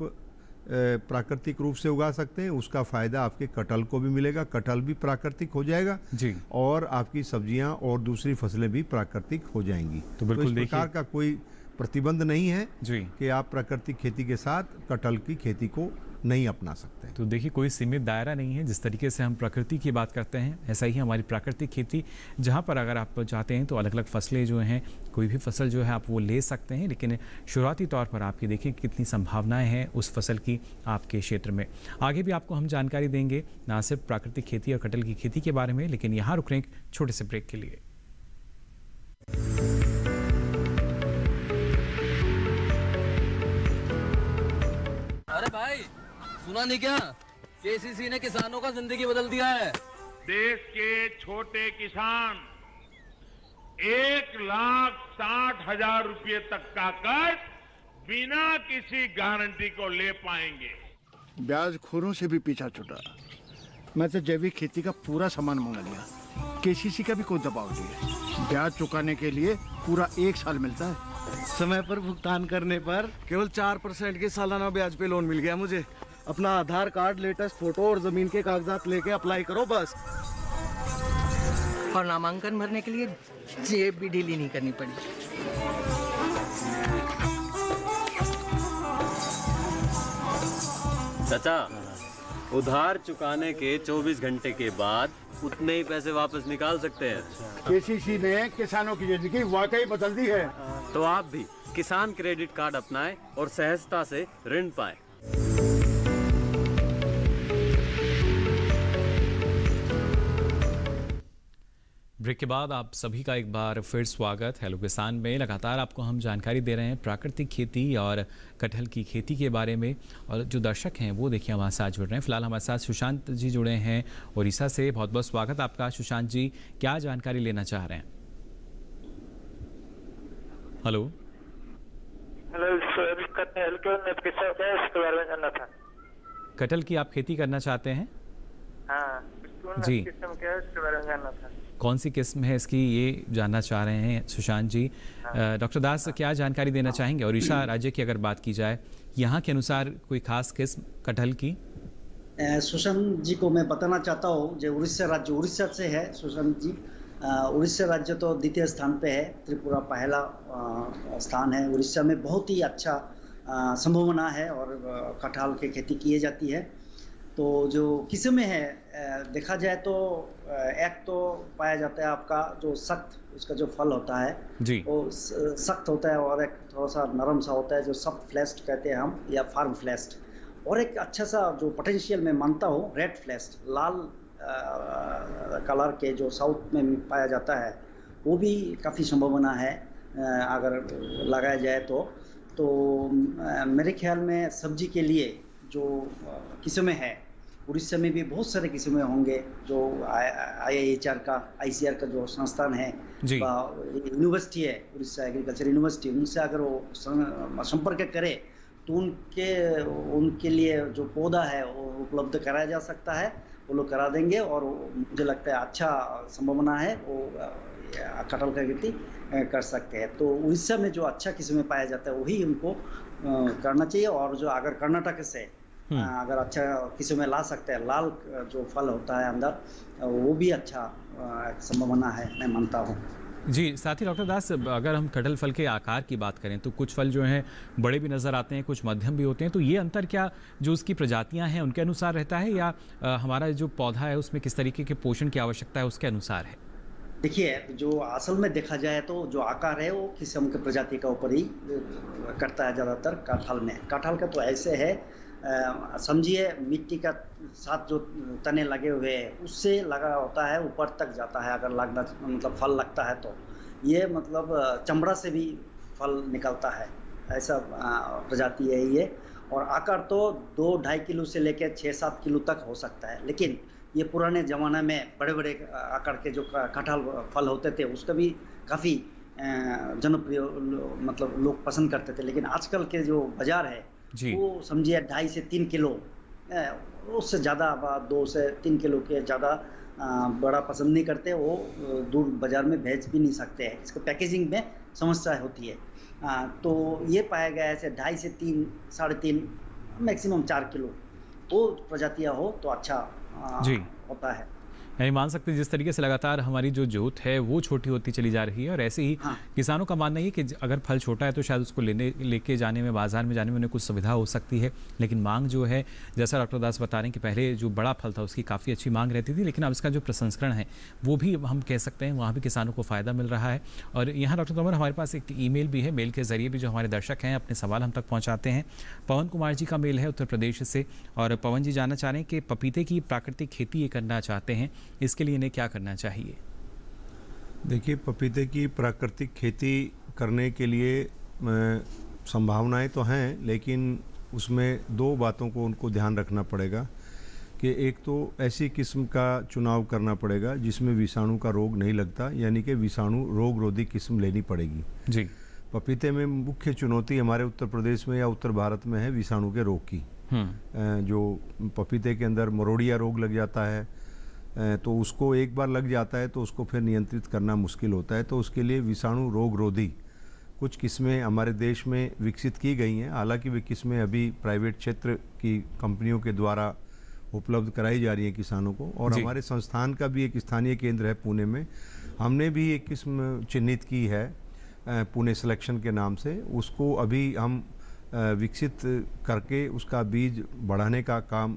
[SPEAKER 3] प्राकृतिक रूप से उगा सकते हैं। उसका फ़ायदा आपके कटहल को भी मिलेगा, कटहल भी प्राकृतिक हो जाएगा
[SPEAKER 1] जी,
[SPEAKER 3] और आपकी सब्जियां और दूसरी फसलें भी प्राकृतिक हो जाएंगी।
[SPEAKER 1] तो बिल्कुल
[SPEAKER 3] इस प्रकार का कोई प्रतिबंध नहीं है
[SPEAKER 1] जी
[SPEAKER 3] कि आप प्राकृतिक खेती के साथ कटहल की खेती को नहीं अपना सकते।
[SPEAKER 1] तो देखिए कोई सीमित दायरा नहीं है। जिस तरीके से हम प्रकृति की बात करते हैं ऐसा ही हमारी प्राकृतिक खेती, जहाँ पर अगर आप चाहते हैं तो अलग अलग फसलें जो हैं, कोई भी फसल जो है आप वो ले सकते हैं। लेकिन शुरुआती तौर पर आपकी देखिए कितनी संभावनाएं हैं उस फसल की आपके क्षेत्र में। आगे भी आपको हम जानकारी देंगे ना सिर्फ प्राकृतिक खेती और कटहल की खेती के बारे में, लेकिन यहाँ रुक रहे हैं एक छोटे से ब्रेक के लिए।
[SPEAKER 7] अरे भाई सुना नहीं क्या? केसीसी ने किसानों का जिंदगी बदल दिया है।
[SPEAKER 5] देश के छोटे किसान 1,60,000 रुपए तक का कर्ज बिना किसी गारंटी को ले पाएंगे।
[SPEAKER 8] ब्याज खोरों से भी पीछा छुटा। मैं तो जैविक खेती का पूरा सामान मंगा लिया, केसीसी का भी कोई दबाव नहीं है। ब्याज चुकाने के लिए पूरा 1 साल मिलता है।
[SPEAKER 9] समय पर भुगतान करने पर केवल 4% के सालाना ब्याज पे लोन मिल गया मुझे। अपना आधार कार्ड, लेटेस्ट फोटो और जमीन के कागजात लेके अप्लाई करो बस।
[SPEAKER 10] और नामांकन भरने के लिए जेब भी ढीली नहीं करनी पड़ी।
[SPEAKER 7] चाचा, उधार चुकाने के 24 घंटे के बाद उतने ही पैसे वापस निकाल सकते हैं।
[SPEAKER 8] केसीसी ने किसानों की जिंदगी वाकई बदल दी है।
[SPEAKER 7] तो आप भी किसान क्रेडिट कार्ड अपनाएं और सहजता से ऋण पाएं।
[SPEAKER 1] ब्रेक के बाद आप सभी का एक बार फिर स्वागत। हेलो किसान में लगातार आपको हम जानकारी दे रहे हैं प्राकृतिक खेती और कटहल की खेती के बारे में। और जो दर्शक हैं वो देखिए हमारे साथ जुड़ रहे हैं। फिलहाल हमारे साथ सुशांत जी जुड़े हैं उड़ीसा से। बहुत बहुत स्वागत आपका सुशांत जी, क्या जानकारी लेना चाह रहे हैं? हेलो।
[SPEAKER 11] हेलो सर, कटहल के उन्नत किस्म क्या है इसके बारे में जानना था।
[SPEAKER 1] कटहल की आप खेती करना चाहते हैं?
[SPEAKER 11] कौन
[SPEAKER 1] जी।
[SPEAKER 11] किस्म क्या है उसके बारे में जानना था।
[SPEAKER 1] कौन सी किस्म है इसकी, ये जानना चाह रहे हैं सुशांत जी। डॉक्टर दास क्या जानकारी देना चाहेंगे? उड़ीसा राज्य की अगर बात की जाए, यहाँ के अनुसार कोई खास किस्म कटहल की?
[SPEAKER 4] सुशांत जी को मैं बताना चाहता हूँ, जो उड़ीसा से है सुशांत जी। उड़ीसा राज्य तो द्वितीय स्थान पे है, त्रिपुरा पहला स्थान है। उड़ीसा में बहुत ही अच्छा संभावना है और कटहल की खेती की जाती है। तो जो किस्में है देखा जाए तो एक तो पाया जाता है आपका जो सख्त, उसका जो फल होता है
[SPEAKER 1] जी।
[SPEAKER 4] वो सख्त होता है, और एक थोड़ा सा नरम सा होता है जो सॉफ्ट फ्लेस्ड कहते हैं हम, या फार्म फ्लेस्ड। और एक अच्छा सा जो पोटेंशियल मैं मानता हूँ रेड फ्लेस्ड, लाल कलर के जो साउथ में पाया जाता है, वो भी काफ़ी संभावना है अगर लगाया जाए तो मेरे ख्याल में सब्जी के लिए जो किस्में हैं, उड़ीसा में भी बहुत सारे किस्में होंगे। जो IIHR का ICR का जो संस्थान है, यूनिवर्सिटी है उड़ीसा एग्रीकल्चर यूनिवर्सिटी, उनसे अगर वो संपर्क करे तो उनके लिए जो पौधा है वो उपलब्ध कराया जा सकता है, वो लोग करा देंगे। और मुझे लगता है अच्छा संभावना है, वो कटहल का खेती कर सकते हैं। तो उड़ीसा में जो अच्छा किस्म पाया जाता है वही उनको करना चाहिए। और जो अगर कर्नाटक से अगर अच्छा किस्म ला सकते हैं, लाल जो फल होता है अंदर, वो भी अच्छा संभावना है, मैं मानता हूँ।
[SPEAKER 1] जी। साथ ही डॉक्टर दास, अगर हम कटहल फल के आकार की बात करें तो कुछ फल जो हैं बड़े भी नज़र आते हैं, कुछ मध्यम भी होते हैं, तो ये अंतर क्या जो उसकी प्रजातियां हैं उनके अनुसार रहता है, या हमारा जो पौधा है उसमें किस तरीके के पोषण की आवश्यकता है उसके अनुसार है?
[SPEAKER 4] देखिए, जो असल में देखा जाए तो जो आकार है वो किस्म के प्रजाति का ऊपर ही करता है ज़्यादातर कटहल में। कटहल का तो ऐसे है, समझिए मिट्टी का साथ जो तने लगे हुए हैं उससे लगा होता है, ऊपर तक जाता है। अगर लगना मतलब फल लगता है तो ये मतलब चमड़ा से भी फल निकलता है, ऐसा प्रजाति है ये। और आकार तो 2-2.5 किलो से लेकर 6-7 किलो तक हो सकता है। लेकिन ये पुराने ज़माने में बड़े बड़े आकार के जो कटहल फल होते थे उसका भी काफ़ी जनप्रिय मतलब लोग पसंद करते थे। लेकिन आजकल के जो बाज़ार है वो समझिए 2.5 से 3 किलो, उससे ज़्यादा 2 से 3 किलो के ज़्यादा बड़ा पसंद नहीं करते। वो दूर बाज़ार में भेज भी नहीं सकते हैं, इसको पैकेजिंग में समस्या होती है। तो ये पाया गया है 2.5 से 3, 3.5, मैक्सिमम 4 किलो वो प्रजातियाँ हो तो अच्छा होता है।
[SPEAKER 1] यानी मान सकते हैं जिस तरीके से लगातार हमारी जो जोत है वो छोटी होती चली जा रही है, और ऐसे ही किसानों का मानना है कि अगर फल छोटा है तो शायद उसको लेके जाने में, बाजार में जाने में उन्हें कुछ सुविधा हो सकती है। लेकिन मांग जो है, जैसा डॉक्टर दास बता रहे हैं कि पहले जो बड़ा फल था उसकी काफ़ी अच्छी मांग रहती थी, लेकिन अब इसका जो प्रसंस्करण है वो भी हम कह सकते हैं वहाँ भी किसानों को फ़ायदा मिल रहा है। और यहाँ डॉक्टर तोमर, हमारे पास एक ईमेल भी है, मेल के ज़रिए भी जो हमारे दर्शक हैं अपने सवाल हम तक पहुँचाते हैं। पवन कुमार जी का मेल है उत्तर प्रदेश से, और पवन जी जानना चाह रहे हैं कि पपीते की प्राकृतिक खेती ये करना चाहते हैं, इसके लिए इन्हें क्या करना चाहिए?
[SPEAKER 3] देखिए, पपीते की प्राकृतिक खेती करने के लिए संभावनाएं तो हैं, लेकिन उसमें 2 बातों को उनको ध्यान रखना पड़ेगा कि एक तो ऐसी किस्म का चुनाव करना पड़ेगा जिसमें विषाणु का रोग नहीं लगता, यानी कि विषाणु रोग रोधी किस्म लेनी पड़ेगी।
[SPEAKER 1] जी।
[SPEAKER 3] पपीते में मुख्य चुनौती हमारे उत्तर प्रदेश में या उत्तर भारत में है विषाणु के रोग की। जो पपीते के अंदर मरोड़िया रोग लग जाता है, तो उसको एक बार लग जाता है तो उसको फिर नियंत्रित करना मुश्किल होता है। तो उसके लिए विषाणु रोग रोधी कुछ किस्में हमारे देश में विकसित की गई हैं। हालांकि वे किस्में अभी प्राइवेट क्षेत्र की कंपनियों के द्वारा उपलब्ध कराई जा रही हैं किसानों को। और हमारे संस्थान का भी एक स्थानीय केंद्र है पुणे में, हमने भी एक किस्म चिन्हित की है पुणे सिलेक्शन के नाम से। उसको अभी हम विकसित करके उसका बीज बढ़ाने का काम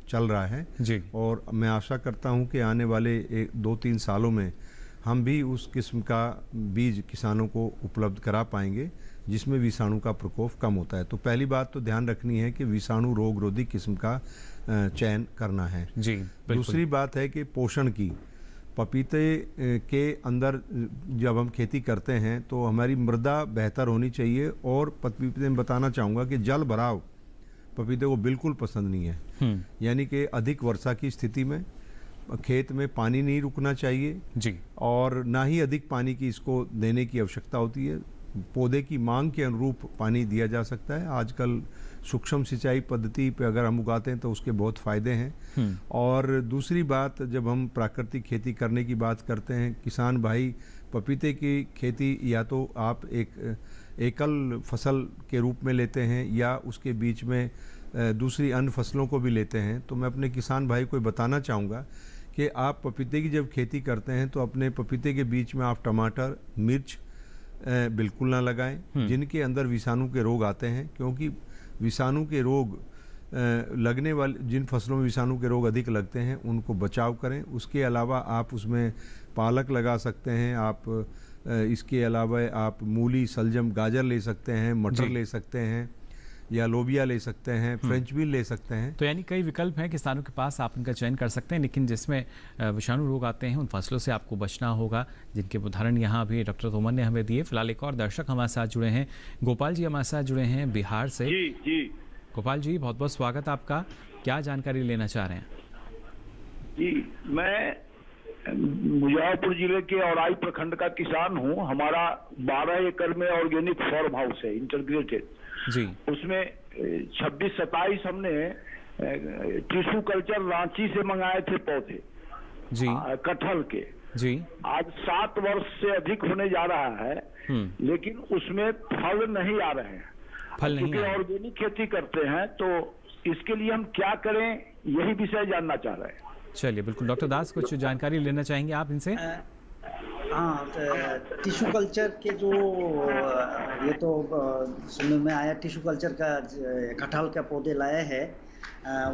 [SPEAKER 3] चल रहा है
[SPEAKER 1] जी।
[SPEAKER 3] और मैं आशा करता हूं कि आने वाले 2-3 सालों में हम भी उस किस्म का बीज किसानों को उपलब्ध करा पाएंगे जिसमें विषाणु का प्रकोप कम होता है। तो पहली बात तो ध्यान रखनी है कि विषाणु रोग रोधी किस्म का चयन करना है
[SPEAKER 1] जी।
[SPEAKER 3] दूसरी बात है कि पोषण की। पपीते के अंदर जब हम खेती करते हैं तो हमारी मृदा बेहतर होनी चाहिए। और पपीते में बताना चाहूँगा कि जल भराव पपीते को बिल्कुल पसंद नहीं है। यानी कि अधिक वर्षा की स्थिति में खेत में पानी नहीं रुकना चाहिए
[SPEAKER 1] जी।
[SPEAKER 3] और ना ही अधिक पानी की इसको देने की आवश्यकता होती है। पौधे की मांग के अनुरूप पानी दिया जा सकता है। आजकल सूक्ष्म सिंचाई पद्धति पे अगर हम उगाते हैं तो उसके बहुत फ़ायदे हैं। और दूसरी बात, जब हम प्राकृतिक खेती करने की बात करते हैं, किसान भाई पपीते की खेती या तो आप एक एकल फसल के रूप में लेते हैं या उसके बीच में दूसरी अन्य फसलों को भी लेते हैं। तो मैं अपने किसान भाई को बताना चाहूँगा कि आप पपीते की जब खेती करते हैं तो अपने पपीते के बीच में आप टमाटर, मिर्च बिल्कुल ना लगाएं जिनके अंदर विषाणु के रोग आते हैं, क्योंकि विषाणु के रोग लगने वाले जिन फसलों में विषाणु के रोग अधिक लगते हैं उनको बचाव करें। उसके अलावा आप उसमें पालक लगा सकते हैं, आप इसके अलावा आप मूली, सलजम, गाजर ले सकते हैं, मटर ले सकते हैं या लोबिया ले सकते हैं, फ्रेंच बीन ले सकते हैं।
[SPEAKER 1] तो यानी कई विकल्प हैं किसानों के पास, आप उनका चयन कर सकते हैं, लेकिन जिसमें विषाणु रोग आते हैं उन फसलों से आपको बचना होगा, जिनके उदाहरण यहाँ अभी डॉक्टर तोमर ने हमें दिए। फिलहाल एक और दर्शक हमारे साथ जुड़े हैं, गोपाल जी हमारे साथ जुड़े हैं बिहार से।
[SPEAKER 12] जी
[SPEAKER 1] गोपाल जी, बहुत बहुत स्वागत आपका। क्या जानकारी लेना चाह रहे हैं?
[SPEAKER 12] जी, मैं मुजफ्फरपुर जिले के औराई प्रखंड का किसान हूँ। हमारा 12 एकड़ में ऑर्गेनिक फार्म हाउस है, इंटीग्रेटेड
[SPEAKER 1] जी।
[SPEAKER 12] उसमें 26-27 हमने टिश्यू कल्चर रांची से मंगाए थे पौधे
[SPEAKER 1] जी,
[SPEAKER 12] कटहल के
[SPEAKER 1] जी।
[SPEAKER 12] आज 7 वर्ष से अधिक होने जा रहा है, लेकिन उसमें फल नहीं आ रहे हैं। क्योंकि ऑर्गेनिक खेती करते हैं तो इसके लिए हम क्या करें, यही विषय जानना चाह रहे हैं।
[SPEAKER 1] चलिए, बिल्कुल। डॉक्टर दास, कुछ जानकारी लेना चाहेंगे आप इनसे?
[SPEAKER 4] हाँ, टिश्यू कल्चर के जो ये तो सुनने में आया, टिश्यू कल्चर का कटहल का पौधे लाए हैं।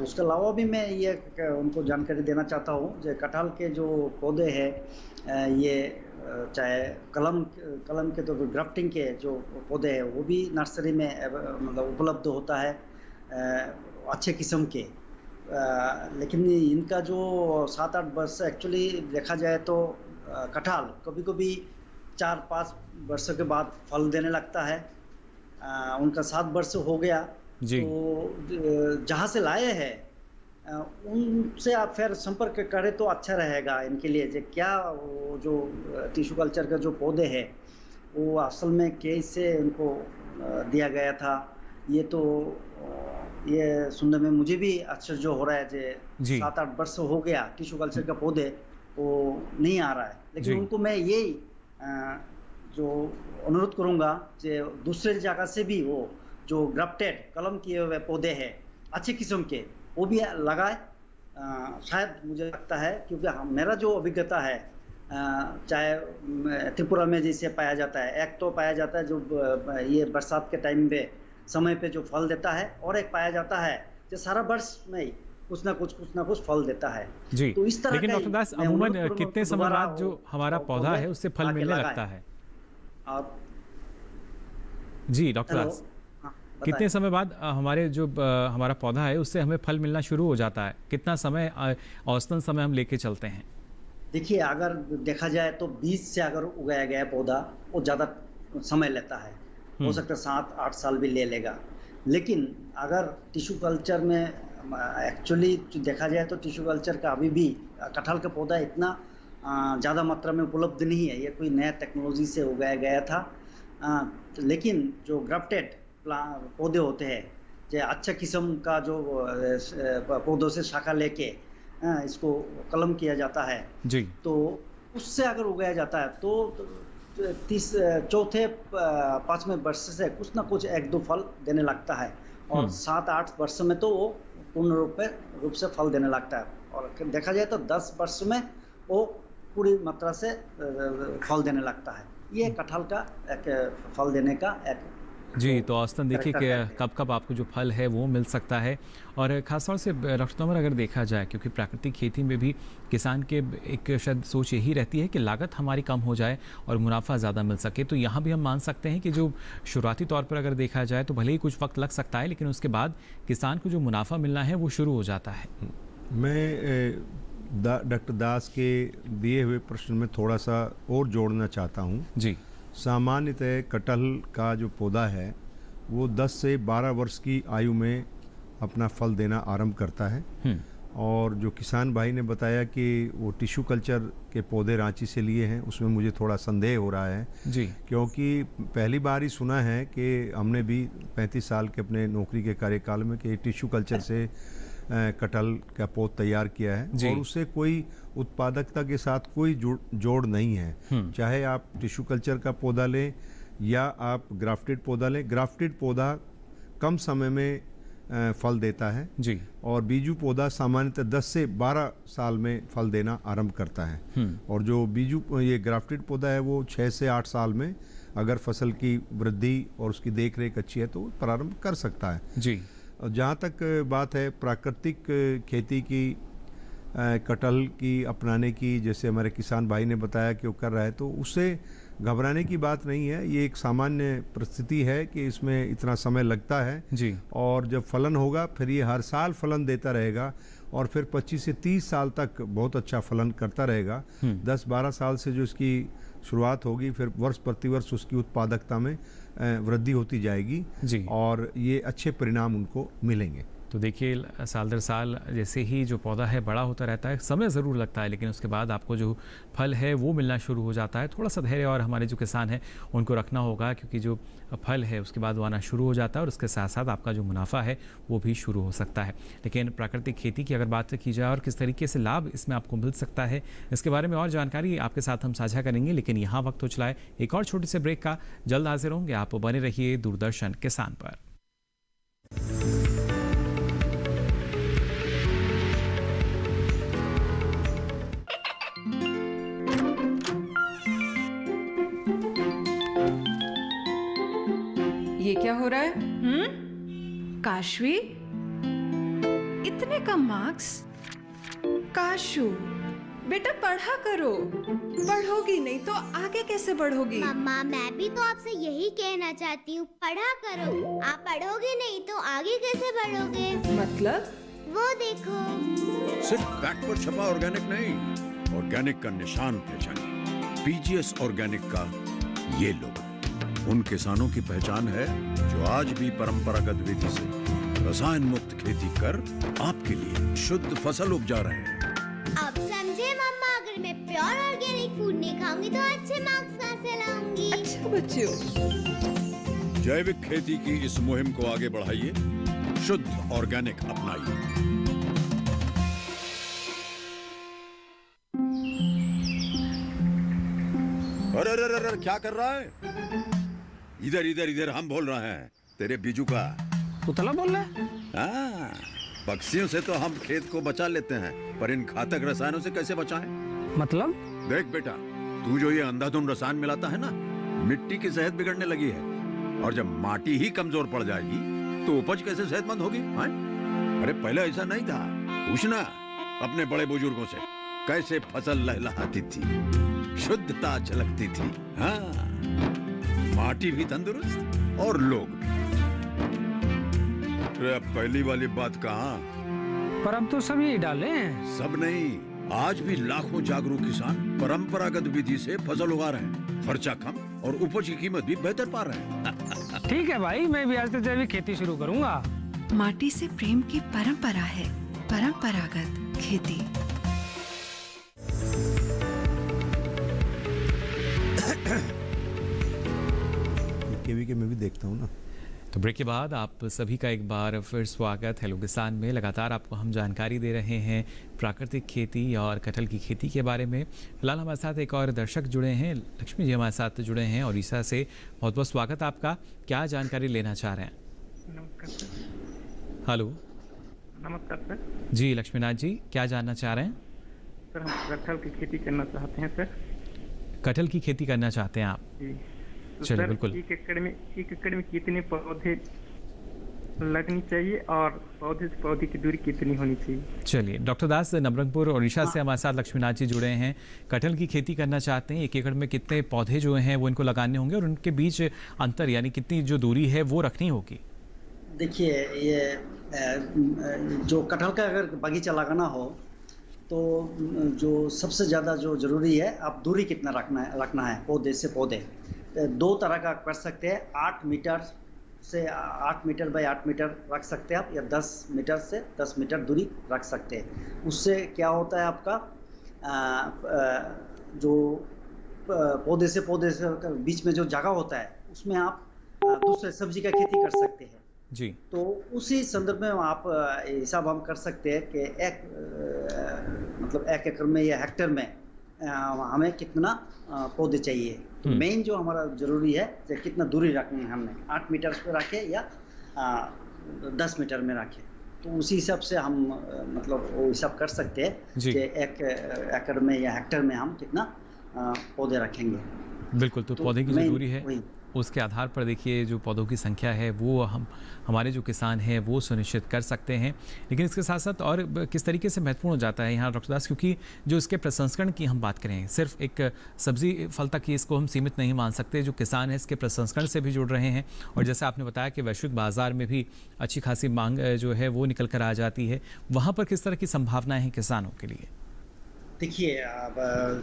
[SPEAKER 4] उसके अलावा भी मैं ये उनको जानकारी देना चाहता हूँ जो कटहल के जो पौधे हैं, ये चाहे कलम के तो ग्राफ्टिंग के जो पौधे हैं वो भी नर्सरी में मतलब उपलब्ध होता है अच्छे किस्म के। लेकिन इनका जो 7-8 वर्ष एक्चुअली देखा जाए तो कटहल कभी कभी 4-5 वर्षों के बाद फल देने लगता है। उनका 7 वर्ष हो गया तो जहाँ से लाए हैं उनसे आप फिर संपर्क करें तो अच्छा रहेगा इनके लिए। जो क्या वो जो टिश्यू कल्चर का जो पौधे हैं वो असल में कैसे उनको दिया गया था, ये तो ये सुनने में मुझे भी आश्चर्य हो रहा है। जो 7-8 वर्ष हो गया टिश्यू कल्चर का पौधे वो नहीं आ रहा है। लेकिन उनको मैं यही जो अनुरोध करूंगा जो दूसरे जगह से भी वो जो ग्राफ्टेड कलम किए हुए पौधे हैं अच्छे किस्म के वो भी लगाए। शायद मुझे लगता है, क्योंकि मेरा जो अभिज्ञता है, चाहे त्रिपुरा में जैसे पाया जाता है, एक तो पाया जाता है जो ये बरसात के टाइम पे समय पे जो फल देता है, और एक पाया जाता है जो सारा वर्ष में ही कुछ ना कुछ फल देता है
[SPEAKER 1] जी।
[SPEAKER 4] तो इस तरह
[SPEAKER 1] लेकिन डॉक्टर दास, अमूमन कितने समय बाद जो हमारा पौधा है उससे फल मिलने लगता है? जी डॉक्टर दास, कितने समय बाद हमारे जो हमारा पौधा है उससे हमें फल मिलना शुरू हो जाता है? कितना समय औसतन समय हम लेके चलते हैं?
[SPEAKER 4] देखिए, अगर देखा जाए तो बीज से अगर उगाया गया पौधा वो ज़्यादा समय लेता है, हो सकता है 7-8 साल भी ले लेगा। लेकिन अगर टिश्यू कल्चर में एक्चुअली देखा जाए तो टिश्यू कल्चर का अभी भी कटहल का पौधा इतना ज़्यादा मात्रा में उपलब्ध नहीं है। ये कोई नया टेक्नोलॉजी से उगाया गया था। लेकिन जो ग्राफ्टेड पौधे होते हैं, जो अच्छा किस्म का जो पौधों से शाखा लेके इसको कलम किया जाता है
[SPEAKER 1] जी, तो
[SPEAKER 4] उससे अगर उगाया जाता है तो 4-5वें वर्ष से कुछ ना कुछ 1-2 फल देने लगता है, और 7-8 वर्ष में तो वो पूर्ण रूप से फल देने लगता है। और देखा जाए तो 10 वर्ष में वो पूरी मात्रा से फल देने लगता है। ये कटहल का एक फल देने का एक
[SPEAKER 1] जी। तो औसतन देखिए कि कब कब आपको जो फल है वो मिल सकता है। और ख़ासतौर से डॉक्टर तोमर, अगर देखा जाए, क्योंकि प्राकृतिक खेती में भी किसान के एक शायद सोच यही रहती है कि लागत हमारी कम हो जाए और मुनाफा ज़्यादा मिल सके, तो यहाँ भी हम मान सकते हैं कि जो शुरुआती तौर पर अगर देखा जाए तो भले ही कुछ वक्त लग सकता है, लेकिन उसके बाद किसान को जो मुनाफा मिलना है वो शुरू हो जाता है।
[SPEAKER 3] मैं डॉक्टर दास के दिए हुए प्रश्न में थोड़ा सा और जोड़ना चाहता हूँ
[SPEAKER 1] जी।
[SPEAKER 3] सामान्यतः कटहल का जो पौधा है वो 10 से 12 वर्ष की आयु में अपना फल देना आरंभ करता है, और जो किसान भाई ने बताया कि वो टिश्यू कल्चर के पौधे रांची से लिए हैं, उसमें मुझे थोड़ा संदेह हो रहा है
[SPEAKER 1] जी,
[SPEAKER 3] क्योंकि पहली बार ही सुना है कि हमने भी 35 साल के अपने नौकरी के कार्यकाल में कि टिश्यू कल्चर से कटहल का पौध तैयार किया है और उससे कोई उत्पादकता के साथ कोई जोड़ नहीं है। चाहे आप टिश्यू कल्चर का पौधा लें या आप ग्राफ्टेड पौधा लें, ग्राफ्टेड पौधा कम समय में फल देता है
[SPEAKER 1] जी, और
[SPEAKER 3] बीजू पौधा सामान्यतः 10 से 12 साल में फल देना आरंभ करता है। और जो बीजू ये ग्राफ्टेड पौधा है वो 6 से 8 साल में अगर फसल की वृद्धि और उसकी देखरेख अच्छी है तो प्रारंभ कर सकता है
[SPEAKER 1] जी।
[SPEAKER 3] और जहाँ तक बात है प्राकृतिक खेती की, कटहल की अपनाने की, जैसे हमारे किसान भाई ने बताया कि वो कर रहा है, तो उससे घबराने की बात नहीं है। ये एक सामान्य परिस्थिति है कि इसमें इतना समय लगता है
[SPEAKER 1] जी,
[SPEAKER 3] और जब फलन होगा फिर ये हर साल फलन देता रहेगा और फिर 25 से 30 साल तक बहुत अच्छा फलन करता रहेगा। 10-12 साल से जो इसकी शुरुआत होगी फिर वर्ष प्रतिवर्ष उसकी उत्पादकता में वृद्धि होती जाएगी
[SPEAKER 1] जी,
[SPEAKER 3] और ये अच्छे परिणाम उनको मिलेंगे।
[SPEAKER 1] तो देखिए साल दर साल जैसे ही जो पौधा है बड़ा होता रहता है, समय ज़रूर लगता है लेकिन उसके बाद आपको जो फल है वो मिलना शुरू हो जाता है। थोड़ा सा धैर्य और हमारे जो किसान हैं उनको रखना होगा, क्योंकि जो फल है उसके बाद वो आना शुरू हो जाता है और उसके साथ साथ आपका जो मुनाफा है वो भी शुरू हो सकता है। लेकिन प्राकृतिक खेती की अगर बात की जाए और किस तरीके से लाभ इसमें आपको मिल सकता है, इसके बारे में और जानकारी आपके साथ हम साझा करेंगे। लेकिन यहाँ वक्त हो चला है एक और छोटे से ब्रेक का। जल्द हाजिर होंगे, आप बने रहिए दूरदर्शन किसान पर।
[SPEAKER 13] ये क्या हो रहा है? काशवी, इतने कम मार्क्स? काशू बेटा पढ़ा करो, पढ़ोगी नहीं तो आगे कैसे बढ़ोगी?
[SPEAKER 14] मम्मा मैं भी तो आपसे यही कहना चाहती हूँ, पढ़ा करो। आप पढ़ोगे नहीं तो आगे कैसे बढ़ोगे?
[SPEAKER 13] मतलब?
[SPEAKER 14] वो देखो,
[SPEAKER 15] सिर्फ बैक पर छपा ऑर्गेनिक नहीं, ऑर्गेनिक का निशान पहचानिए। पीजीएस ऑर्गेनिक का ये लोगो उन किसानों की पहचान है जो आज भी परंपरागत विधि से रसायन मुक्त खेती कर आपके लिए शुद्ध फसल उपजा रहे हैं।
[SPEAKER 14] अब समझे मम्मा, अगर मैं प्योर ऑर्गेनिक फूड नहीं खाऊंगी तो अच्छे मार्क्स कहाँ से लाऊंगी?
[SPEAKER 13] अच्छा बच्चों,
[SPEAKER 15] जैविक खेती की इस मुहिम को आगे बढ़ाइए, शुद्ध ऑर्गेनिक अपनाइए। अरे अरे अरे क्या कर रहा है? इधर इधर इधर, हम बोल रहे हैं तेरे बीजू का।
[SPEAKER 10] पुतला बोल रहा है?
[SPEAKER 15] हाँ, पक्षियों से तो हम खेत को बचा लेते हैं, पर इन घातक रसायनों से कैसे बचाएं?
[SPEAKER 10] मतलब?
[SPEAKER 15] देख बेटा, तू जो ये अंधाधुंध रसायन मिलाता है ना, मिट्टी की सेहत बिगड़ने लगी है और जब माटी ही कमजोर पड़ जाएगी तो उपज कैसे सेहतमंद होगी? अरे पहले ऐसा नहीं था, पूछना अपने बड़े बुजुर्गों से, कैसे फसल लहलहाती थी, शुद्धता झलकती थी। हाँ, माटी भी तंदुरुस्त और लोग भी। अब पहली वाली बात कहाँ?
[SPEAKER 10] पर अब तो सब यही डाले हैं।
[SPEAKER 15] सब नहीं, आज भी लाखों जागरूक किसान परंपरागत विधि से फसल उगा रहे हैं। खर्चा कम और उपज की कीमत भी बेहतर पा रहे हैं।
[SPEAKER 10] ठीक है भाई, मैं भी आज से जैविक खेती शुरू करूंगा।
[SPEAKER 13] माटी से प्रेम की परंपरा है परंपरागत खेती।
[SPEAKER 3] केवी के मैं भी देखता हूँ ना।
[SPEAKER 1] तो ब्रेक के बाद आप सभी का एक बार फिर स्वागत हेलो किसान में। लगातार आपको हम जानकारी दे रहे हैं प्राकृतिक खेती और कटहल की खेती के बारे में। फिलहाल हमारे साथ एक और दर्शक जुड़े हैं, लक्ष्मी जी हमारे साथ जुड़े हैं उड़ीसा से। बहुत बहुत स्वागत आपका। क्या जानकारी लेना चाह रहे हैं?
[SPEAKER 6] नमस्कार सर।
[SPEAKER 1] हेलो,
[SPEAKER 6] नमस्कार सर।
[SPEAKER 1] जी लक्ष्मीनाथ जी, क्या जानना चाह रहे हैं?
[SPEAKER 6] सर हम कटहल की खेती करना चाहते हैं सर।
[SPEAKER 1] कटहल की खेती करना चाहते हैं आप?
[SPEAKER 6] जी। तो
[SPEAKER 1] चलिए
[SPEAKER 6] सर,
[SPEAKER 1] बिल्कुल।
[SPEAKER 6] एक एकड़ में कितने पौधे लगनी चाहिए और पौधे से पौधे की दूरी कितनी होनी चाहिए?
[SPEAKER 1] चलिए, डॉक्टर दास नवरंगपुर उड़ीसा से हमारे साथ लक्ष्मीनाथ जी जुड़े हैं। कटहल की खेती करना चाहते हैं, एक एकड़ में कितने पौधे जो हैं वो इनको लगाने होंगे और उनके बीच अंतर यानी कितनी जो दूरी है वो रखनी होगी?
[SPEAKER 4] देखिए, ये जो कटहल का अगर बगीचा लगाना हो तो जो सबसे ज़्यादा जो ज़रूरी है, आप दूरी कितना रखना है पौधे से पौधे। दो तरह का कर सकते हैं, 8 मीटर से 8 मीटर बाय 8 मीटर रख सकते हैं आप, या 10 मीटर से 10 मीटर दूरी रख सकते हैं। उससे क्या होता है आपका जो पौधे से बीच में जो जगह होता है उसमें आप दूसरे सब्जी का खेती कर सकते हैं
[SPEAKER 1] जी।
[SPEAKER 4] तो उसी संदर्भ में आप हिसाब हम कर सकते हैं कि मतलब 1 एकड़ में या हेक्टेयर में हमें कितना पौधे चाहिए। तो मेन जो हमारा जरूरी है कि कितना दूरी रखनी है, हमने 8 मीटर पे रखे या 10 मीटर में रखे, तो उसी हिसाब से हम मतलब वो हिसाब कर सकते हैं कि 1 एकड़ में या हेक्टेयर में हम कितना पौधे रखेंगे।
[SPEAKER 1] बिल्कुल, तो पौधे की जो दूरी है उसके आधार पर देखिए जो पौधों की संख्या है वो हमारे जो किसान हैं वो सुनिश्चित कर सकते हैं। लेकिन इसके साथ साथ और किस तरीके से महत्वपूर्ण हो जाता है यहाँ डॉक्टर दास, क्योंकि जो इसके प्रसंस्करण की हम बात करें, सिर्फ एक सब्जी फल तक ही इसको हम सीमित नहीं मान सकते। जो किसान है इसके प्रसंस्करण से भी जुड़ रहे हैं, और जैसे आपने बताया कि वैश्विक बाजार में भी अच्छी खासी मांग जो है वो निकल कर आ जाती है, वहाँ पर किस तरह की संभावनाएँ हैं किसानों के लिए?
[SPEAKER 4] देखिए, अब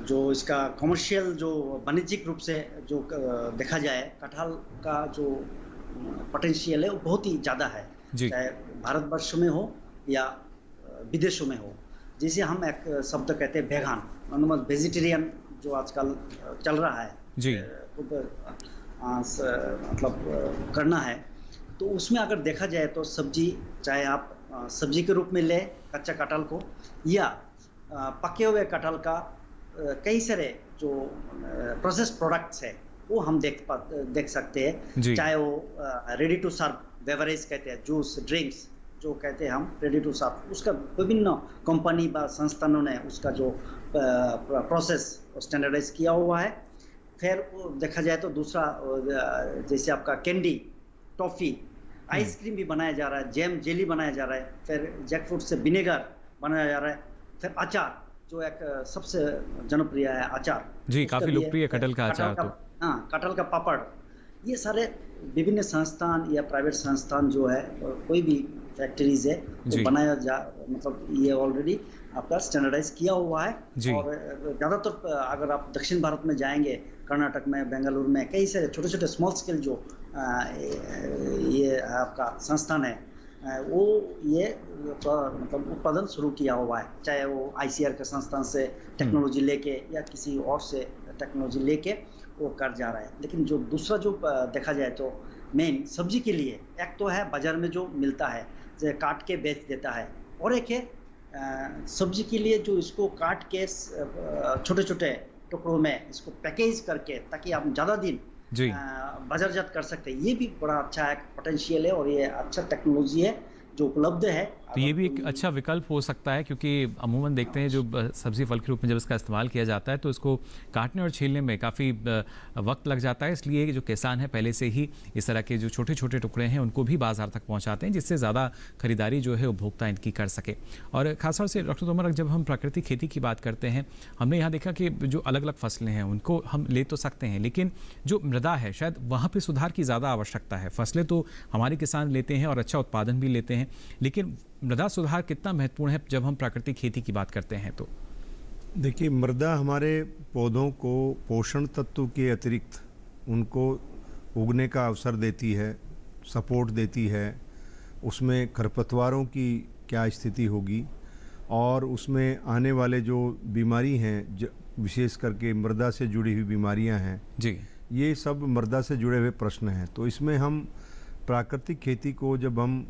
[SPEAKER 4] जो इसका कमर्शियल जो वाणिज्यिक रूप से जो देखा जाए, कटहल का जो पोटेंशियल है वो बहुत ही ज़्यादा है, चाहे भारतवर्ष में हो या विदेशों में हो। जैसे हम एक शब्द कहते हैं वेगान, मतलब वेजिटेरियन जो आजकल चल रहा है
[SPEAKER 1] जी,
[SPEAKER 4] मतलब करना है, तो उसमें अगर देखा जाए तो सब्जी, चाहे आप सब्जी के रूप में ले कच्चा कटहल को, या पके हुए कटहल का कई सारे जो प्रोसेस प्रोडक्ट्स है वो हम देख सकते हैं। चाहे वो रेडी टू सर्व बेवरेज कहते हैं, जूस, ड्रिंक्स जो कहते हैं हम रेडी टू सर्व, उसका विभिन्न कंपनी व संस्थानों ने उसका जो प्रोसेस स्टैंडर्डाइज किया हुआ है। फिर देखा जाए तो दूसरा जैसे आपका कैंडी, टॉफ़ी, आइसक्रीम भी बनाया जा रहा है, जैम, जेली बनाया जा रहा है, फिर जैकफ्रूट से विनेगर बनाया जा रहा है, फिर अचार जो एक सबसे जनप्रिय है अचार
[SPEAKER 1] जी, काफी लोकप्रिय कटहल का अचार। तो
[SPEAKER 4] हाँ, कटहल का पापड़, ये सारे विभिन्न संस्थान या प्राइवेट संस्थान जो है, कोई भी फैक्ट्रीज है वो बनाया जा, मतलब ये ऑलरेडी आपका स्टैंडर्डाइज किया हुआ है। और ज़्यादातर अगर आप दक्षिण भारत में जाएंगे, कर्नाटक में, बेंगलुरु में, कई सारे छोटे छोटे स्मॉल स्केल जो ये आपका संस्थान है वो ये मतलब उत्पादन शुरू किया हुआ है, चाहे वो ICAR के संस्थान से टेक्नोलॉजी लेके या किसी और से टेक्नोलॉजी लेके वो कर जा रहा है। लेकिन जो दूसरा जो देखा जाए तो मेन सब्जी के लिए एक तो है बाजार में जो मिलता है, जैसे काट के बेच देता है, और एक है सब्जी के लिए जो इसको काट के छोटे छोटे टुकड़ों में इसको पैकेज करके ताकि आप ज़्यादा दिन बाजारजात कर सकते हैं। ये भी बड़ा अच्छा एक पोटेंशियल है और ये अच्छा टेक्नोलॉजी है जो उपलब्ध है।
[SPEAKER 1] तो ये भी एक अच्छा विकल्प हो सकता है, क्योंकि अमूमन देखते हैं जो सब्जी फल के रूप में जब इसका इस्तेमाल किया जाता है तो इसको काटने और छीलने में काफ़ी वक्त लग जाता है। इसलिए जो किसान है पहले से ही इस तरह के जो छोटे छोटे टुकड़े हैं उनको भी बाजार तक पहुंचाते हैं, जिससे ज़्यादा खरीदारी जो है उपभोक्ता इनकी कर सके। और खासतौर से डॉक्टर तोमर, जब हम प्राकृतिक खेती की बात करते हैं, हमने यहाँ देखा कि जो अलग अलग फसलें हैं उनको हम ले तो सकते हैं, लेकिन जो मृदा है शायद वहाँ पर सुधार की ज़्यादा आवश्यकता है। फसलें तो हमारे किसान लेते हैं और अच्छा उत्पादन भी लेते हैं, लेकिन मृदा सुधार कितना महत्वपूर्ण है जब हम प्राकृतिक खेती की बात करते हैं? तो
[SPEAKER 3] देखिए, मृदा हमारे पौधों को पोषण तत्व के अतिरिक्त उनको उगने का अवसर देती है, सपोर्ट देती है। उसमें खरपतवारों की क्या स्थिति होगी और उसमें आने वाले जो बीमारी हैं, विशेष करके मृदा से जुड़ी हुई बीमारियां हैं
[SPEAKER 1] जी,
[SPEAKER 3] ये सब मृदा से जुड़े हुए प्रश्न हैं। तो इसमें हम प्राकृतिक खेती को जब हम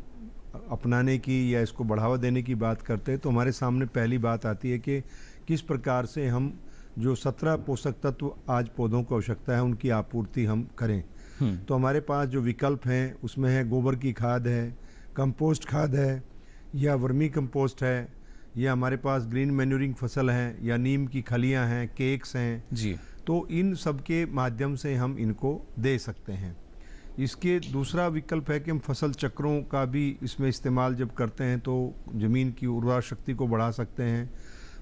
[SPEAKER 3] अपनाने की या इसको बढ़ावा देने की बात करते हैं तो हमारे सामने पहली बात आती है कि किस प्रकार से हम जो 17 पोषक तत्व आज पौधों को आवश्यकता है उनकी आपूर्ति हम करें। तो हमारे पास जो विकल्प हैं उसमें है गोबर की खाद है, कंपोस्ट खाद है, या वर्मी कंपोस्ट है, या हमारे पास ग्रीन मैन्यूरिंग फसल है, या नीम की खलियां हैं, केक्स हैं
[SPEAKER 1] जी।
[SPEAKER 3] तो इन सब के माध्यम से हम इनको दे सकते हैं। इसके दूसरा विकल्प है कि हम फसल चक्रों का भी इसमें इस्तेमाल जब करते हैं तो ज़मीन की उर्वरा शक्ति को बढ़ा सकते हैं।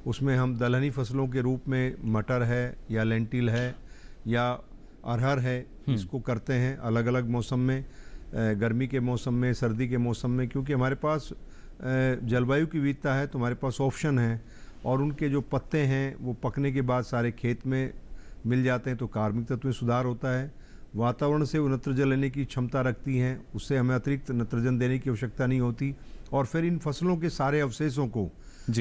[SPEAKER 3] उसमें हम दलहनी फसलों के रूप में मटर है या लेंटिल है या अरहर है, इसको करते हैं अलग अलग मौसम में, गर्मी के मौसम में, सर्दी के मौसम में, क्योंकि हमारे पास जलवायु की विविधता है तो हमारे पास ऑप्शन है। और उनके जो पत्ते हैं वो पकने के बाद सारे खेत में मिल जाते हैं तो कार्बनिक तत्व में सुधार होता है। वातावरण से वो नत्रजन लेने की क्षमता रखती हैं, उससे हमें अतिरिक्त नत्रजन देने की आवश्यकता नहीं होती। और फिर इन फसलों के सारे अवशेषों को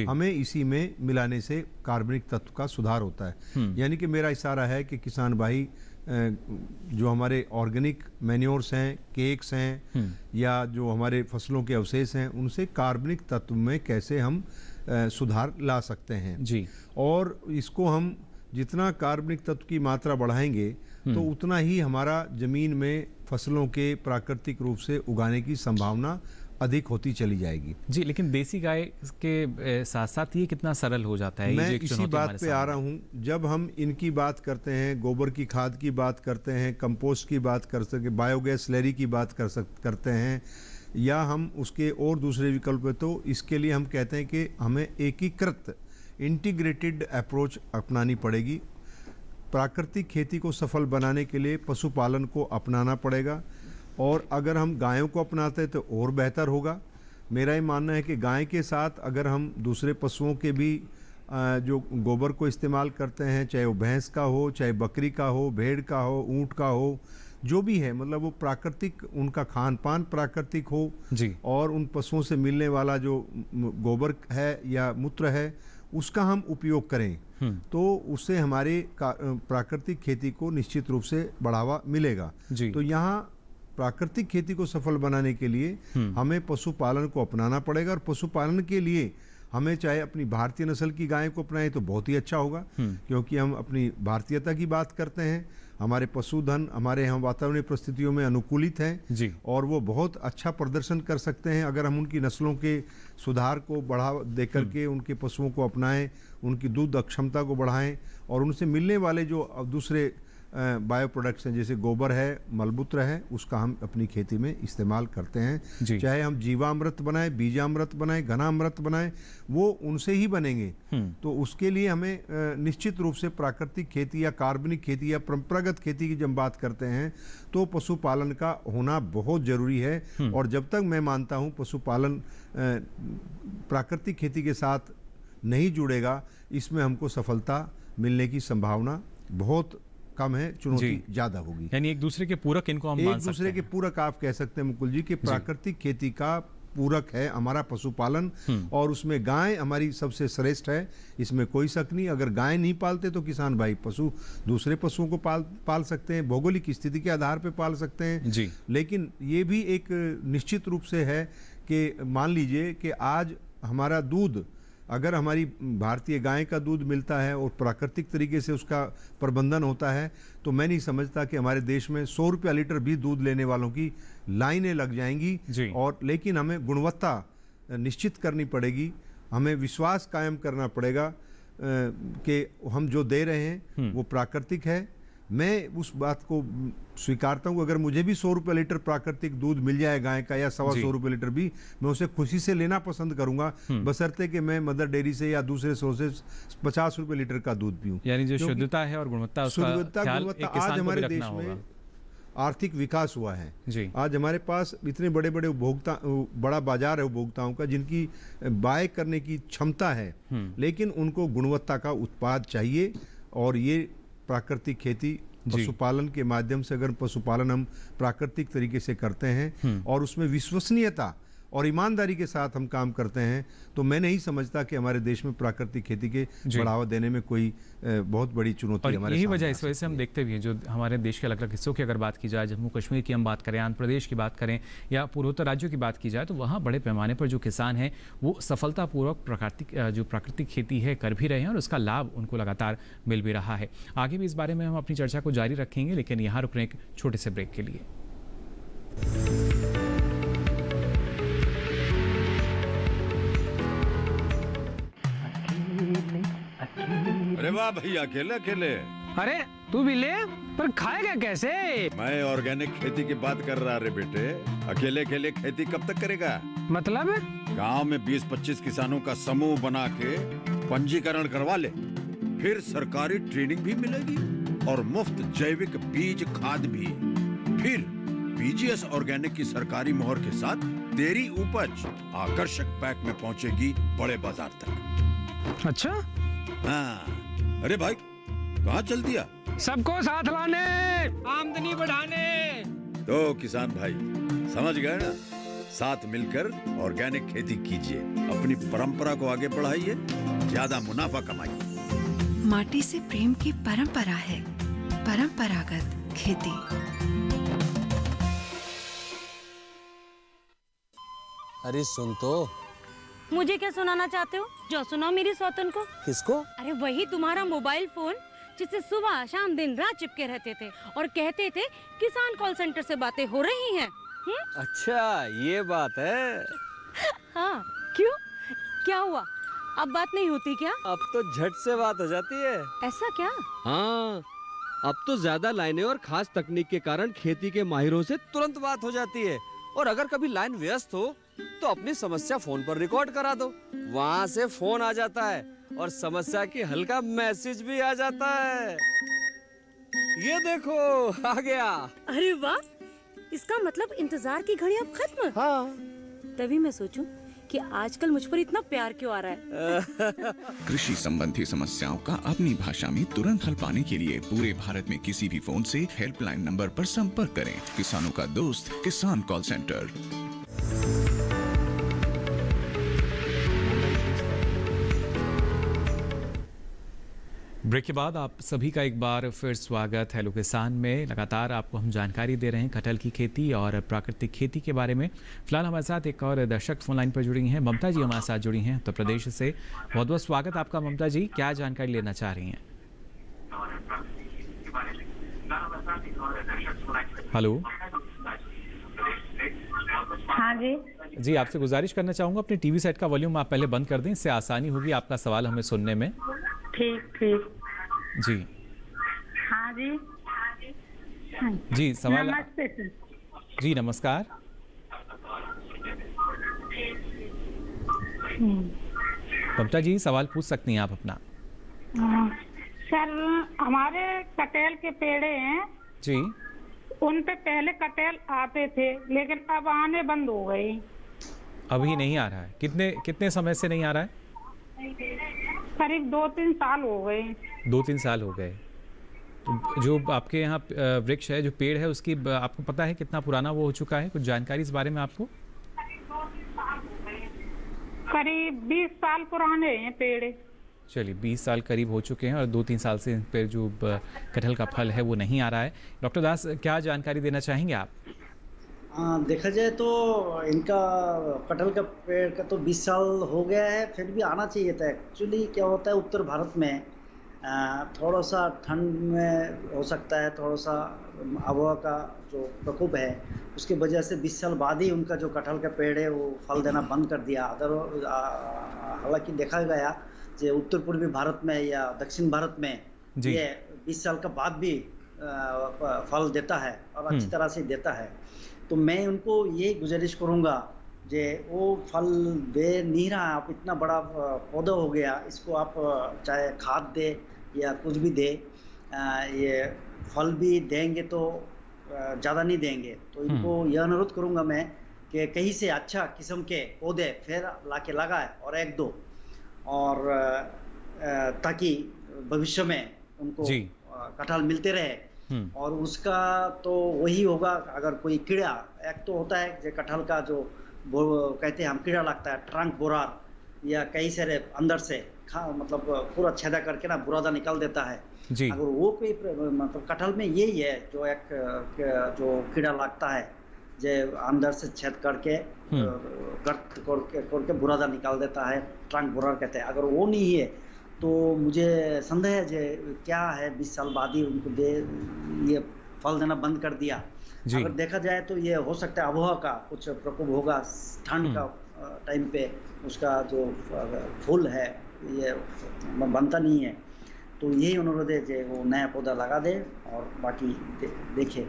[SPEAKER 3] हमें इसी में मिलाने से कार्बनिक तत्व का सुधार होता है। यानी कि मेरा इशारा है कि किसान भाई जो हमारे ऑर्गेनिक मैन्योर्स हैं, केक्स हैं, या जो हमारे फसलों के अवशेष हैं, उनसे कार्बनिक तत्व में कैसे हम सुधार ला सकते हैं जी। और इसको हम जितना कार्बनिक तत्व की मात्रा बढ़ाएंगे तो उतना ही हमारा जमीन में फसलों के प्राकृतिक रूप से उगाने की संभावना अधिक होती चली जाएगी
[SPEAKER 1] जी। लेकिन देसी गाय के साथ साथ ये कितना सरल हो जाता है?
[SPEAKER 3] मैं इसी बात पे आ रहा हूँ। जब हम इनकी बात करते हैं, गोबर की खाद की बात करते हैं, कंपोस्ट की बात कर सकते, बायोगैस स्लैरी की बात करते हैं, या हम उसके और दूसरे विकल्प है, तो इसके लिए हम कहते हैं कि हमें एकीकृत इंटीग्रेटेड अप्रोच अपनानी पड़ेगी। प्राकृतिक खेती को सफल बनाने के लिए पशुपालन को अपनाना पड़ेगा, और अगर हम गायों को अपनाते हैं तो और बेहतर होगा। मेरा ये मानना है कि गाय के साथ अगर हम दूसरे पशुओं के भी जो गोबर को इस्तेमाल करते हैं, चाहे वो भैंस का हो, चाहे बकरी का हो, भेड़ का हो, ऊँट का हो, जो भी है, मतलब वो प्राकृतिक, उनका खान पान प्राकृतिक हो जी, और उन पशुओं से मिलने वाला जो गोबर है या मूत्र है उसका हम उपयोग करें, तो उससे हमारे प्राकृतिक खेती को निश्चित रूप से बढ़ावा मिलेगा जी। तो यहाँ प्राकृतिक खेती को सफल बनाने के लिए हमें पशुपालन को अपनाना पड़ेगा, और पशुपालन के लिए हमें चाहे अपनी भारतीय नस्ल की गाय को अपनाएं तो बहुत ही अच्छा होगा, क्योंकि हम अपनी भारतीयता की बात करते हैं। हमारे पशुधन हमारे यहाँ वातावरणीय परिस्थितियों में अनुकूलित हैं जी, और वो बहुत अच्छा प्रदर्शन कर सकते हैं अगर हम उनकी नस्लों के सुधार को बढ़ावा दे करके उनके पशुओं को अपनाएं, उनकी दूध क्षमता को बढ़ाएं, और उनसे मिलने वाले जो दूसरे बायो प्रोडक्ट्स हैं, जैसे गोबर है, मलमूत्र है, उसका हम अपनी खेती में इस्तेमाल करते हैं। चाहे हम जीवामृत बनाएं, बीजामृत बनाएं, घनामृत बनाएं, वो उनसे ही बनेंगे। तो उसके लिए हमें निश्चित रूप से प्राकृतिक खेती या कार्बनिक खेती या परंपरागत खेती की जब बात करते हैं तो पशुपालन का होना बहुत जरूरी है। और जब तक मैं मानता हूँ पशुपालन प्राकृतिक खेती के साथ नहीं जुड़ेगा, इसमें हमको सफलता मिलने की संभावना बहुत कम है, चुनौती ज्यादा होगी।
[SPEAKER 1] यानी एक दूसरे के पूरक इनको हम मान सकते हैं।
[SPEAKER 3] एक दूसरे के पूरक आप कह सकते हैं मुकुल जी कि प्राकृतिक खेती का पूरक है हमारा पशुपालन, और उसमें गाय हमारी सबसे श्रेष्ठ है, इसमें कोई शक नहीं। अगर गाय नहीं पालते तो किसान भाई पशु दूसरे पशुओं को पाल सकते हैं, भौगोलिक स्थिति के आधार पर पाल सकते हैं जी। लेकिन ये भी एक निश्चित रूप से है कि मान लीजिए कि आज हमारा दूध, अगर हमारी भारतीय गाय का दूध मिलता है और प्राकृतिक तरीके से उसका प्रबंधन होता है, तो मैं नहीं समझता कि हमारे देश में 100 रुपया लीटर भी दूध लेने वालों की लाइनें लग जाएंगी। और लेकिन हमें गुणवत्ता निश्चित करनी पड़ेगी, हमें विश्वास कायम करना पड़ेगा कि हम जो दे रहे हैं वो प्राकृतिक है। मैं उस बात को स्वीकारता हूँ, अगर मुझे भी 100 रुपये लीटर प्राकृतिक दूध मिल जाए गाय का, या 125 रुपये लीटर भी, मैं उसे खुशी से लेना पसंद करूंगा, बशर्ते कि मैं मदर डेयरी से या दूसरे सोर्सेज 50 रुपये लीटर का दूध पीऊं।
[SPEAKER 1] यानी जो शुद्धता है और गुणवत्ता,
[SPEAKER 3] गुणवत्ता आज हमारे देश में आर्थिक विकास हुआ है जी। आज हमारे पास इतने बड़े बड़े उपभोक्ता, बड़ा बाजार है उपभोक्ताओं का, जिनकी बाय करने की क्षमता है, लेकिन उनको गुणवत्ता का उत्पाद चाहिए। और ये प्राकृतिक खेती पशुपालन के माध्यम से, अगर पशुपालन हम प्राकृतिक तरीके से करते हैं और उसमें विश्वसनीयता और ईमानदारी के साथ हम काम करते हैं, तो मैं नहीं समझता कि हमारे देश में प्राकृतिक खेती के बढ़ावा देने में कोई बहुत बड़ी चुनौती हमारे
[SPEAKER 1] यही वजह, इस वजह से हम देखते भी हैं जो हमारे देश के अलग अलग हिस्सों की अगर बात की जाए, जम्मू कश्मीर की हम बात करें, आंध्र प्रदेश की बात करें, या पूर्वोत्तर राज्यों की बात की जाए, तो वहाँ बड़े पैमाने पर जो किसान हैं वो सफलतापूर्वक प्राकृतिक खेती है कर भी रहे हैं, और उसका लाभ उनको लगातार मिल भी रहा है। आगे भी इस बारे में हम अपनी चर्चा को जारी रखेंगे, लेकिन यहाँ रुक रहे एक छोटे से ब्रेक के लिए।
[SPEAKER 15] अरे वाह भैया, अकेले अकेले।
[SPEAKER 16] अरे तू भी ले, पर खाएगा कैसे?
[SPEAKER 15] मैं ऑर्गेनिक खेती की बात कर रहा रे बेटे। अकेले अकेले खेती कब तक करेगा?
[SPEAKER 16] मतलब
[SPEAKER 15] गांव में 20-25 किसानों का समूह बना के पंजीकरण करवा ले, फिर सरकारी ट्रेनिंग भी मिलेगी और मुफ्त जैविक बीज खाद भी। फिर पीजीएस ऑर्गेनिक की सरकारी मोहर के साथ तेरी उपज आकर्षक पैक में पहुंचेगी बड़े बाजार तक।
[SPEAKER 16] अच्छा?
[SPEAKER 15] हाँ, अरे भाई कहाँ चल दिया?
[SPEAKER 16] सबको साथ लाने, आमदनी बढ़ाने।
[SPEAKER 15] तो किसान भाई समझ गए ना, साथ मिलकर ऑर्गेनिक खेती कीजिए, अपनी परंपरा को आगे बढ़ाइए, ज्यादा मुनाफा कमाइए।
[SPEAKER 13] माटी से प्रेम की परंपरा है परंपरागत खेती।
[SPEAKER 7] अरे सुन तो।
[SPEAKER 17] मुझे क्या सुनाना चाहते हो? जो सुनाओ मेरी सौतन को।
[SPEAKER 7] किसको?
[SPEAKER 17] अरे वही तुम्हारा मोबाइल फोन जिससे सुबह शाम दिन रात चिपके रहते थे और कहते थे किसान कॉल सेंटर से बातें हो रही हैं।
[SPEAKER 7] अच्छा ये बात है।
[SPEAKER 17] हाँ क्यों, क्या हुआ? अब बात नहीं होती क्या?
[SPEAKER 7] अब तो झट से बात हो जाती है।
[SPEAKER 17] ऐसा क्या?
[SPEAKER 7] हाँ, अब तो ज्यादा लाइनें और खास तकनीक के कारण खेती के माहिरों से तुरंत बात हो जाती है। और अगर कभी लाइन व्यस्त हो तो अपनी समस्या फोन पर रिकॉर्ड करा दो, वहाँ से फोन आ जाता है और समस्या की हल का मैसेज भी आ जाता है। ये देखो आ गया।
[SPEAKER 17] अरे वाह, इसका मतलब इंतजार की घड़ी अब खत्म।
[SPEAKER 7] हाँ।
[SPEAKER 17] तभी मैं सोचूं कि आजकल मुझ पर इतना प्यार क्यों आ रहा है।
[SPEAKER 18] कृषि संबंधी समस्याओं का अपनी भाषा में तुरंत हल पाने के लिए पूरे भारत में किसी भी फोन से हेल्पलाइन नंबर पर संपर्क करें। किसानों का दोस्त किसान कॉल सेंटर।
[SPEAKER 1] ब्रेक के बाद आप सभी का एक बार फिर स्वागत है हेलो किसान में। लगातार आपको हम जानकारी दे रहे हैं कटहल की खेती और प्राकृतिक खेती के बारे में। फिलहाल हमारे साथ एक और दर्शक फोन लाइन पर जुड़ी हैं, ममता जी हमारे साथ जुड़ी हैं उत्तर प्रदेश से। बहुत बहुत स्वागत आपका ममता जी, क्या जानकारी लेना चाह रही हैं? हेलो।
[SPEAKER 19] हाँ जी।
[SPEAKER 1] जी आपसे गुजारिश करना चाहूँगा अपने टीवी सेट का वॉल्यूम आप पहले बंद कर दें, इससे आसानी होगी आपका सवाल हमें सुनने में।
[SPEAKER 19] ठीक ठीक
[SPEAKER 1] जी।
[SPEAKER 19] हाँ जी।
[SPEAKER 1] जी सवाल।
[SPEAKER 19] नमस्ते सर।
[SPEAKER 1] जी नमस्कार। ममता जी सवाल पूछ सकती हैं आप अपना।
[SPEAKER 19] सर हमारे कटहल के पेड़े हैं
[SPEAKER 1] जी,
[SPEAKER 19] उन पे पहले कटहल आते थे लेकिन अब आने बंद हो गए।
[SPEAKER 1] अभी नहीं आ रहा है? कितने समय से नहीं आ रहा है?
[SPEAKER 19] करीब 2-3 साल हो गए।
[SPEAKER 1] 2-3 साल हो गए। तो जो आपके यहाँ वृक्ष है, जो पेड़ है, उसकी आपको पता है कितना पुराना वो हो चुका है? कुछ जानकारी इस बारे में आपको?
[SPEAKER 19] करीब 20 साल पुराने हैं पेड़।
[SPEAKER 1] चलिए 20 साल करीब हो चुके हैं और 2-3 साल से इन पर जो कटहल का फल है वो नहीं आ रहा है। डॉक्टर दास क्या जानकारी देना चाहेंगे आप?
[SPEAKER 4] देखा जाए तो इनका कटहल का पेड़ का तो 20 साल हो गया है, फिर भी आना चाहिए था। एक्चुअली क्या होता है उत्तर भारत में थोड़ा सा ठंड में हो सकता है, थोड़ा सा आबहवा का जो प्रकोप है उसकी वजह से 20 साल बाद ही उनका जो कटहल का पेड़ है वो फल देना बंद कर दिया। हालांकि देखा गया जो उत्तर पूर्वी भारत में या दक्षिण भारत में ये 20 साल का बाद भी फल देता है और अच्छी तरह से देता है। तो मैं उनको ये गुजारिश करूँगा जे वो फल दे नहीं रहा, आप इतना बड़ा पौधा हो गया, इसको आप चाहे खाद दे या कुछ भी दे, ये फल भी देंगे तो ज़्यादा नहीं देंगे। तो इनको यह अनुरोध करूँगा मैं कि कहीं से अच्छा किस्म के पौधे फिर ला के लगाए और 1-2, और ताकि भविष्य में उनको कटहल मिलते रहे। और उसका तो वही होगा अगर कोई कीड़ा, एक तो होता है जो कटहल का जो कहते हैं हम कीड़ा लगता है, ट्रंक बोरार या कई सारे अंदर से मतलब पूरा छेदा करके ना बुरादा निकाल देता है। अगर वो कोई मतलब कटहल में यही है जो एक जो कीड़ा लगता है जो अंदर से छेद करके गर्त करके बुरादा निकाल देता है, ट्रंक बोरार कहते हैं। अगर वो नहीं है तो मुझे संदेह है जे क्या है 20 साल बाद ही उनको ये फल देना बंद कर दिया। अगर देखा जाए तो ये हो सकता है आबहवा का कुछ प्रकोप होगा, ठंड का टाइम पे उसका जो फूल है ये बनता नहीं है। तो यही अनुरोध है जे वो नया पौधा लगा दे और बाकी देखे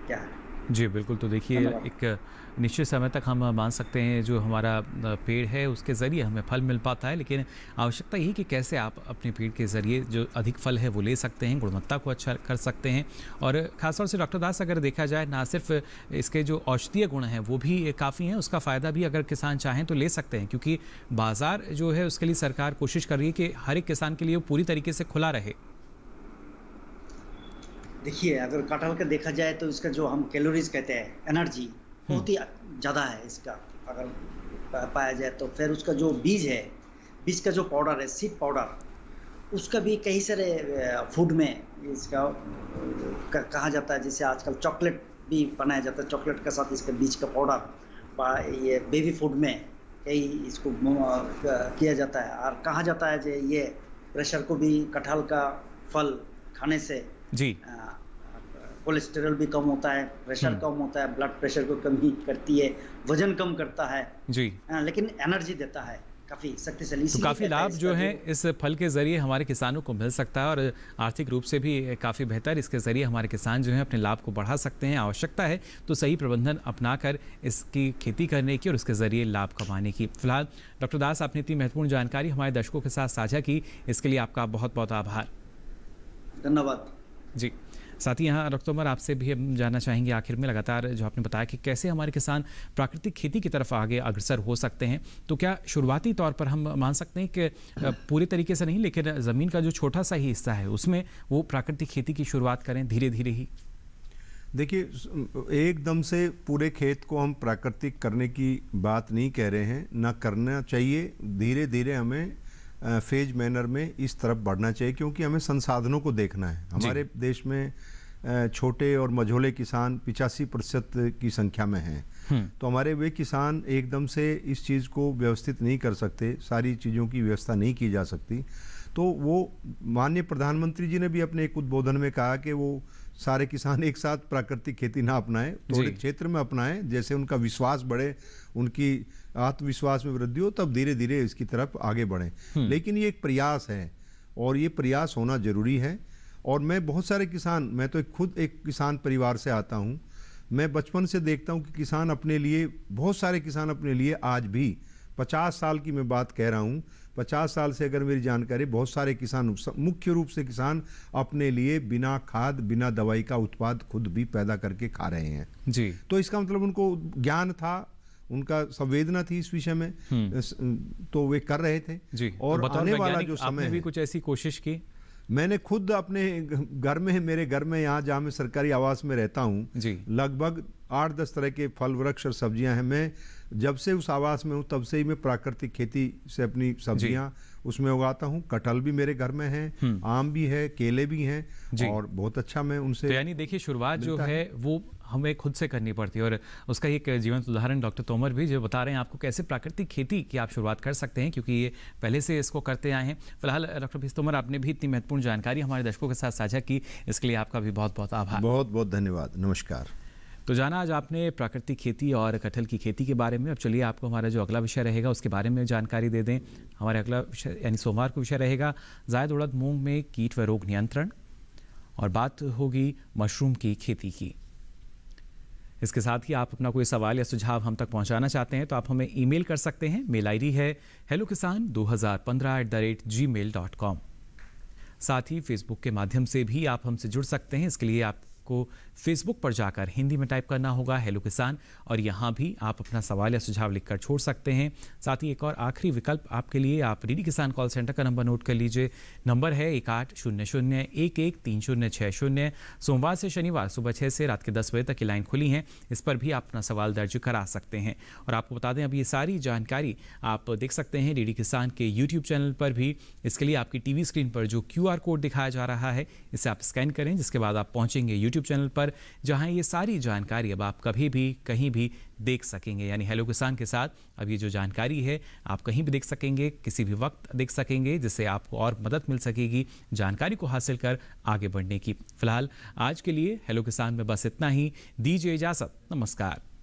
[SPEAKER 4] क्या है।
[SPEAKER 1] जी बिल्कुल। तो देखिए एक निश्चित समय तक हम मान सकते हैं जो हमारा पेड़ है उसके ज़रिए हमें फल मिल पाता है, लेकिन आवश्यकता यही कि कैसे आप अपने पेड़ के ज़रिए जो अधिक फल है वो ले सकते हैं, गुणवत्ता को अच्छा कर सकते हैं। और ख़ासतौर से डॉक्टर दास अगर देखा जाए ना सिर्फ इसके जो औषधीय गुण हैं वो भी काफ़ी हैं, उसका फ़ायदा भी अगर किसान चाहें तो ले सकते हैं, क्योंकि बाज़ार जो है उसके लिए सरकार कोशिश कर रही है कि हर एक किसान के लिए वो पूरी तरीके से खुला रहे।
[SPEAKER 4] देखिए, अगर कटहल का देखा जाए तो इसका जो हम कैलोरीज कहते हैं, एनर्जी बहुत ही ज़्यादा है इसका, अगर पाया जाए तो। फिर उसका जो बीज है, बीज का जो पाउडर है, सीड पाउडर, उसका भी कई सारे फूड में इसका कहा जाता है। जैसे आजकल चॉकलेट भी बनाया जाता है, चॉकलेट के साथ इसका बीज का पाउडर, ये बेबी फूड में कई इसको किया जाता है। और कहा जाता है कि ये प्रेशर को भी, कटहल का फल खाने से
[SPEAKER 1] जी
[SPEAKER 4] कोलेस्टेरॉल भी कम होता है, प्रेशर कम होता है, ब्लड प्रेशर को कम ही करती है, वजन कम करता है
[SPEAKER 1] जी,
[SPEAKER 4] लेकिन एनर्जी देता है काफी शक्तिशाली।
[SPEAKER 1] तो काफ़ी लाभ जो है इस फल के ज़रिए हमारे किसानों को मिल सकता है और आर्थिक रूप से भी काफ़ी बेहतर इसके ज़रिए हमारे किसान जो हैं अपने लाभ को बढ़ा सकते हैं। आवश्यकता है तो सही प्रबंधन अपनाकर इसकी खेती करने की और उसके ज़रिए लाभ कमाने की। फिलहाल डॉक्टर दास, आपने इतनी महत्वपूर्ण जानकारी हमारे दर्शकों के साथ साझा की, इसके लिए आपका बहुत बहुत आभार।
[SPEAKER 4] धन्यवाद
[SPEAKER 1] जी। साथ ही यहाँ डॉक्टर तोमर, आपसे भी हम जानना चाहेंगे आखिर में, लगातार जो आपने बताया कि कैसे हमारे किसान प्राकृतिक खेती की तरफ आगे अग्रसर हो सकते हैं, तो क्या शुरुआती तौर पर हम मान सकते हैं कि पूरे तरीके से नहीं, लेकिन ज़मीन का जो छोटा सा ही हिस्सा है उसमें वो प्राकृतिक खेती की शुरुआत करें धीरे धीरे ही?
[SPEAKER 3] देखिए, एकदम से पूरे खेत को हम प्राकृतिक करने की बात नहीं कह रहे हैं, ना करना चाहिए। धीरे धीरे हमें फेज मैनर में इस तरफ बढ़ना चाहिए, क्योंकि हमें संसाधनों को देखना है। हमारे देश में छोटे और मझोले किसान 85% की संख्या में हैं, तो हमारे वे किसान एकदम से इस चीज़ को व्यवस्थित नहीं कर सकते, सारी चीज़ों की व्यवस्था नहीं की जा सकती। तो वो माननीय प्रधानमंत्री जी ने भी अपने एक उद्बोधन में कहा कि वो सारे किसान एक साथ प्राकृतिक खेती ना अपनाएं, थोड़े क्षेत्र में अपनाएं, जैसे उनका विश्वास बढ़े, उनकी आत्मविश्वास में वृद्धि हो, तब धीरे धीरे इसकी तरफ आगे बढ़ें। लेकिन ये एक प्रयास है और ये प्रयास होना जरूरी है। और मैं बहुत सारे किसान, मैं तो खुद एक किसान परिवार से आता हूँ, मैं बचपन से देखता हूँ कि किसान अपने लिए, बहुत सारे किसान अपने लिए आज भी 50 साल की मैं बात कह रहा हूँ, 50 साल से अगर मेरी जानकारी, बहुत सारे किसान, मुख्य रूप से किसान अपने लिए बिना खाद बिना दवाई का उत्पाद खुद भी पैदा करके खा रहे हैं
[SPEAKER 1] जी।
[SPEAKER 3] तो इसका मतलब उनको ज्ञान था, उनका संवेदना थी इस विषय में, तो वे कर रहे थे
[SPEAKER 1] जी।
[SPEAKER 3] और
[SPEAKER 1] तो
[SPEAKER 3] आने वाला जो समय
[SPEAKER 1] आपने भी
[SPEAKER 3] है,
[SPEAKER 1] कुछ ऐसी कोशिश की?
[SPEAKER 3] मैंने खुद अपने घर में, मेरे घर में यहाँ जहाँ मैं सरकारी आवास में रहता हूँ, लगभग 8-10 तरह के फल, वृक्ष और सब्जियां हैं। मैं जब से उस आवास में हूँ तब से ही मैं प्राकृतिक खेती से अपनी सब्जियां उसमें उगाता हूँ। कटहल भी मेरे घर में है, आम भी है, केले भी हैं और बहुत अच्छा मैं उनसे,
[SPEAKER 1] तो यानी देखिए शुरुआत जो है वो हमें खुद से करनी पड़ती है और उसका एक जीवंत उदाहरण डॉक्टर तोमर भी जो बता रहे हैं आपको कैसे प्राकृतिक खेती की आप शुरुआत कर सकते हैं, क्योंकि ये पहले से इसको करते आए हैं। फिलहाल डॉक्टर तोमर, आपने भी इतनी महत्वपूर्ण जानकारी हमारे दर्शकों के साथ साझा की, इसके लिए आपका भी बहुत बहुत आभार।
[SPEAKER 3] बहुत बहुत धन्यवाद, नमस्कार।
[SPEAKER 1] तो जाना आज आपने प्राकृतिक खेती और कटहल की खेती के बारे में। अब चलिए आपको हमारा जो अगला विषय रहेगा उसके बारे में जानकारी दे दें। हमारे अगला विषय यानी सोमवार को विषय रहेगा जायद उड़द मूंग में कीट व रोग नियंत्रण, और बात होगी मशरूम की खेती की। इसके साथ ही आप अपना कोई सवाल या सुझाव हम तक पहुंचाना चाहते हैं तो आप हमें ईमेल कर सकते हैं। मेल आईडी है hellokisan2015@gmail.com। साथ ही फेसबुक के माध्यम से भी आप हमसे जुड़ सकते हैं। इसके लिए आपको फेसबुक पर जाकर हिंदी में टाइप करना होगा हेलो किसान, और यहाँ भी आप अपना सवाल या सुझाव लिखकर छोड़ सकते हैं। साथ ही एक और आखिरी विकल्प आपके लिए, आप डीडी किसान कॉल सेंटर का नंबर नोट कर लीजिए। नंबर है 1800-113060। सोमवार से शनिवार सुबह 6 से रात के 10 बजे तक की लाइन खुली है, इस पर भी आप अपना सवाल दर्ज करा सकते हैं। और आपको बता दें, अब ये सारी जानकारी आप देख सकते हैं डीडी किसान के यूट्यूब चैनल पर भी। इसके लिए आपकी टीवी स्क्रीन पर जो QR कोड दिखाया जा रहा है, इसे आप स्कैन करें, जिसके बाद आप पहुंचेंगे यूट्यूब चैनल पर, जहां ये सारी जानकारी अब आप कभी भी कहीं भी देख सकेंगे। यानी हेलो किसान के साथ अब ये जो जानकारी है आप कहीं भी देख सकेंगे, किसी भी वक्त देख सकेंगे, जिससे आपको और मदद मिल सकेगी जानकारी को हासिल कर आगे बढ़ने की। फिलहाल आज के लिए हेलो किसान में बस इतना ही। दीजिए इजाजत, नमस्कार।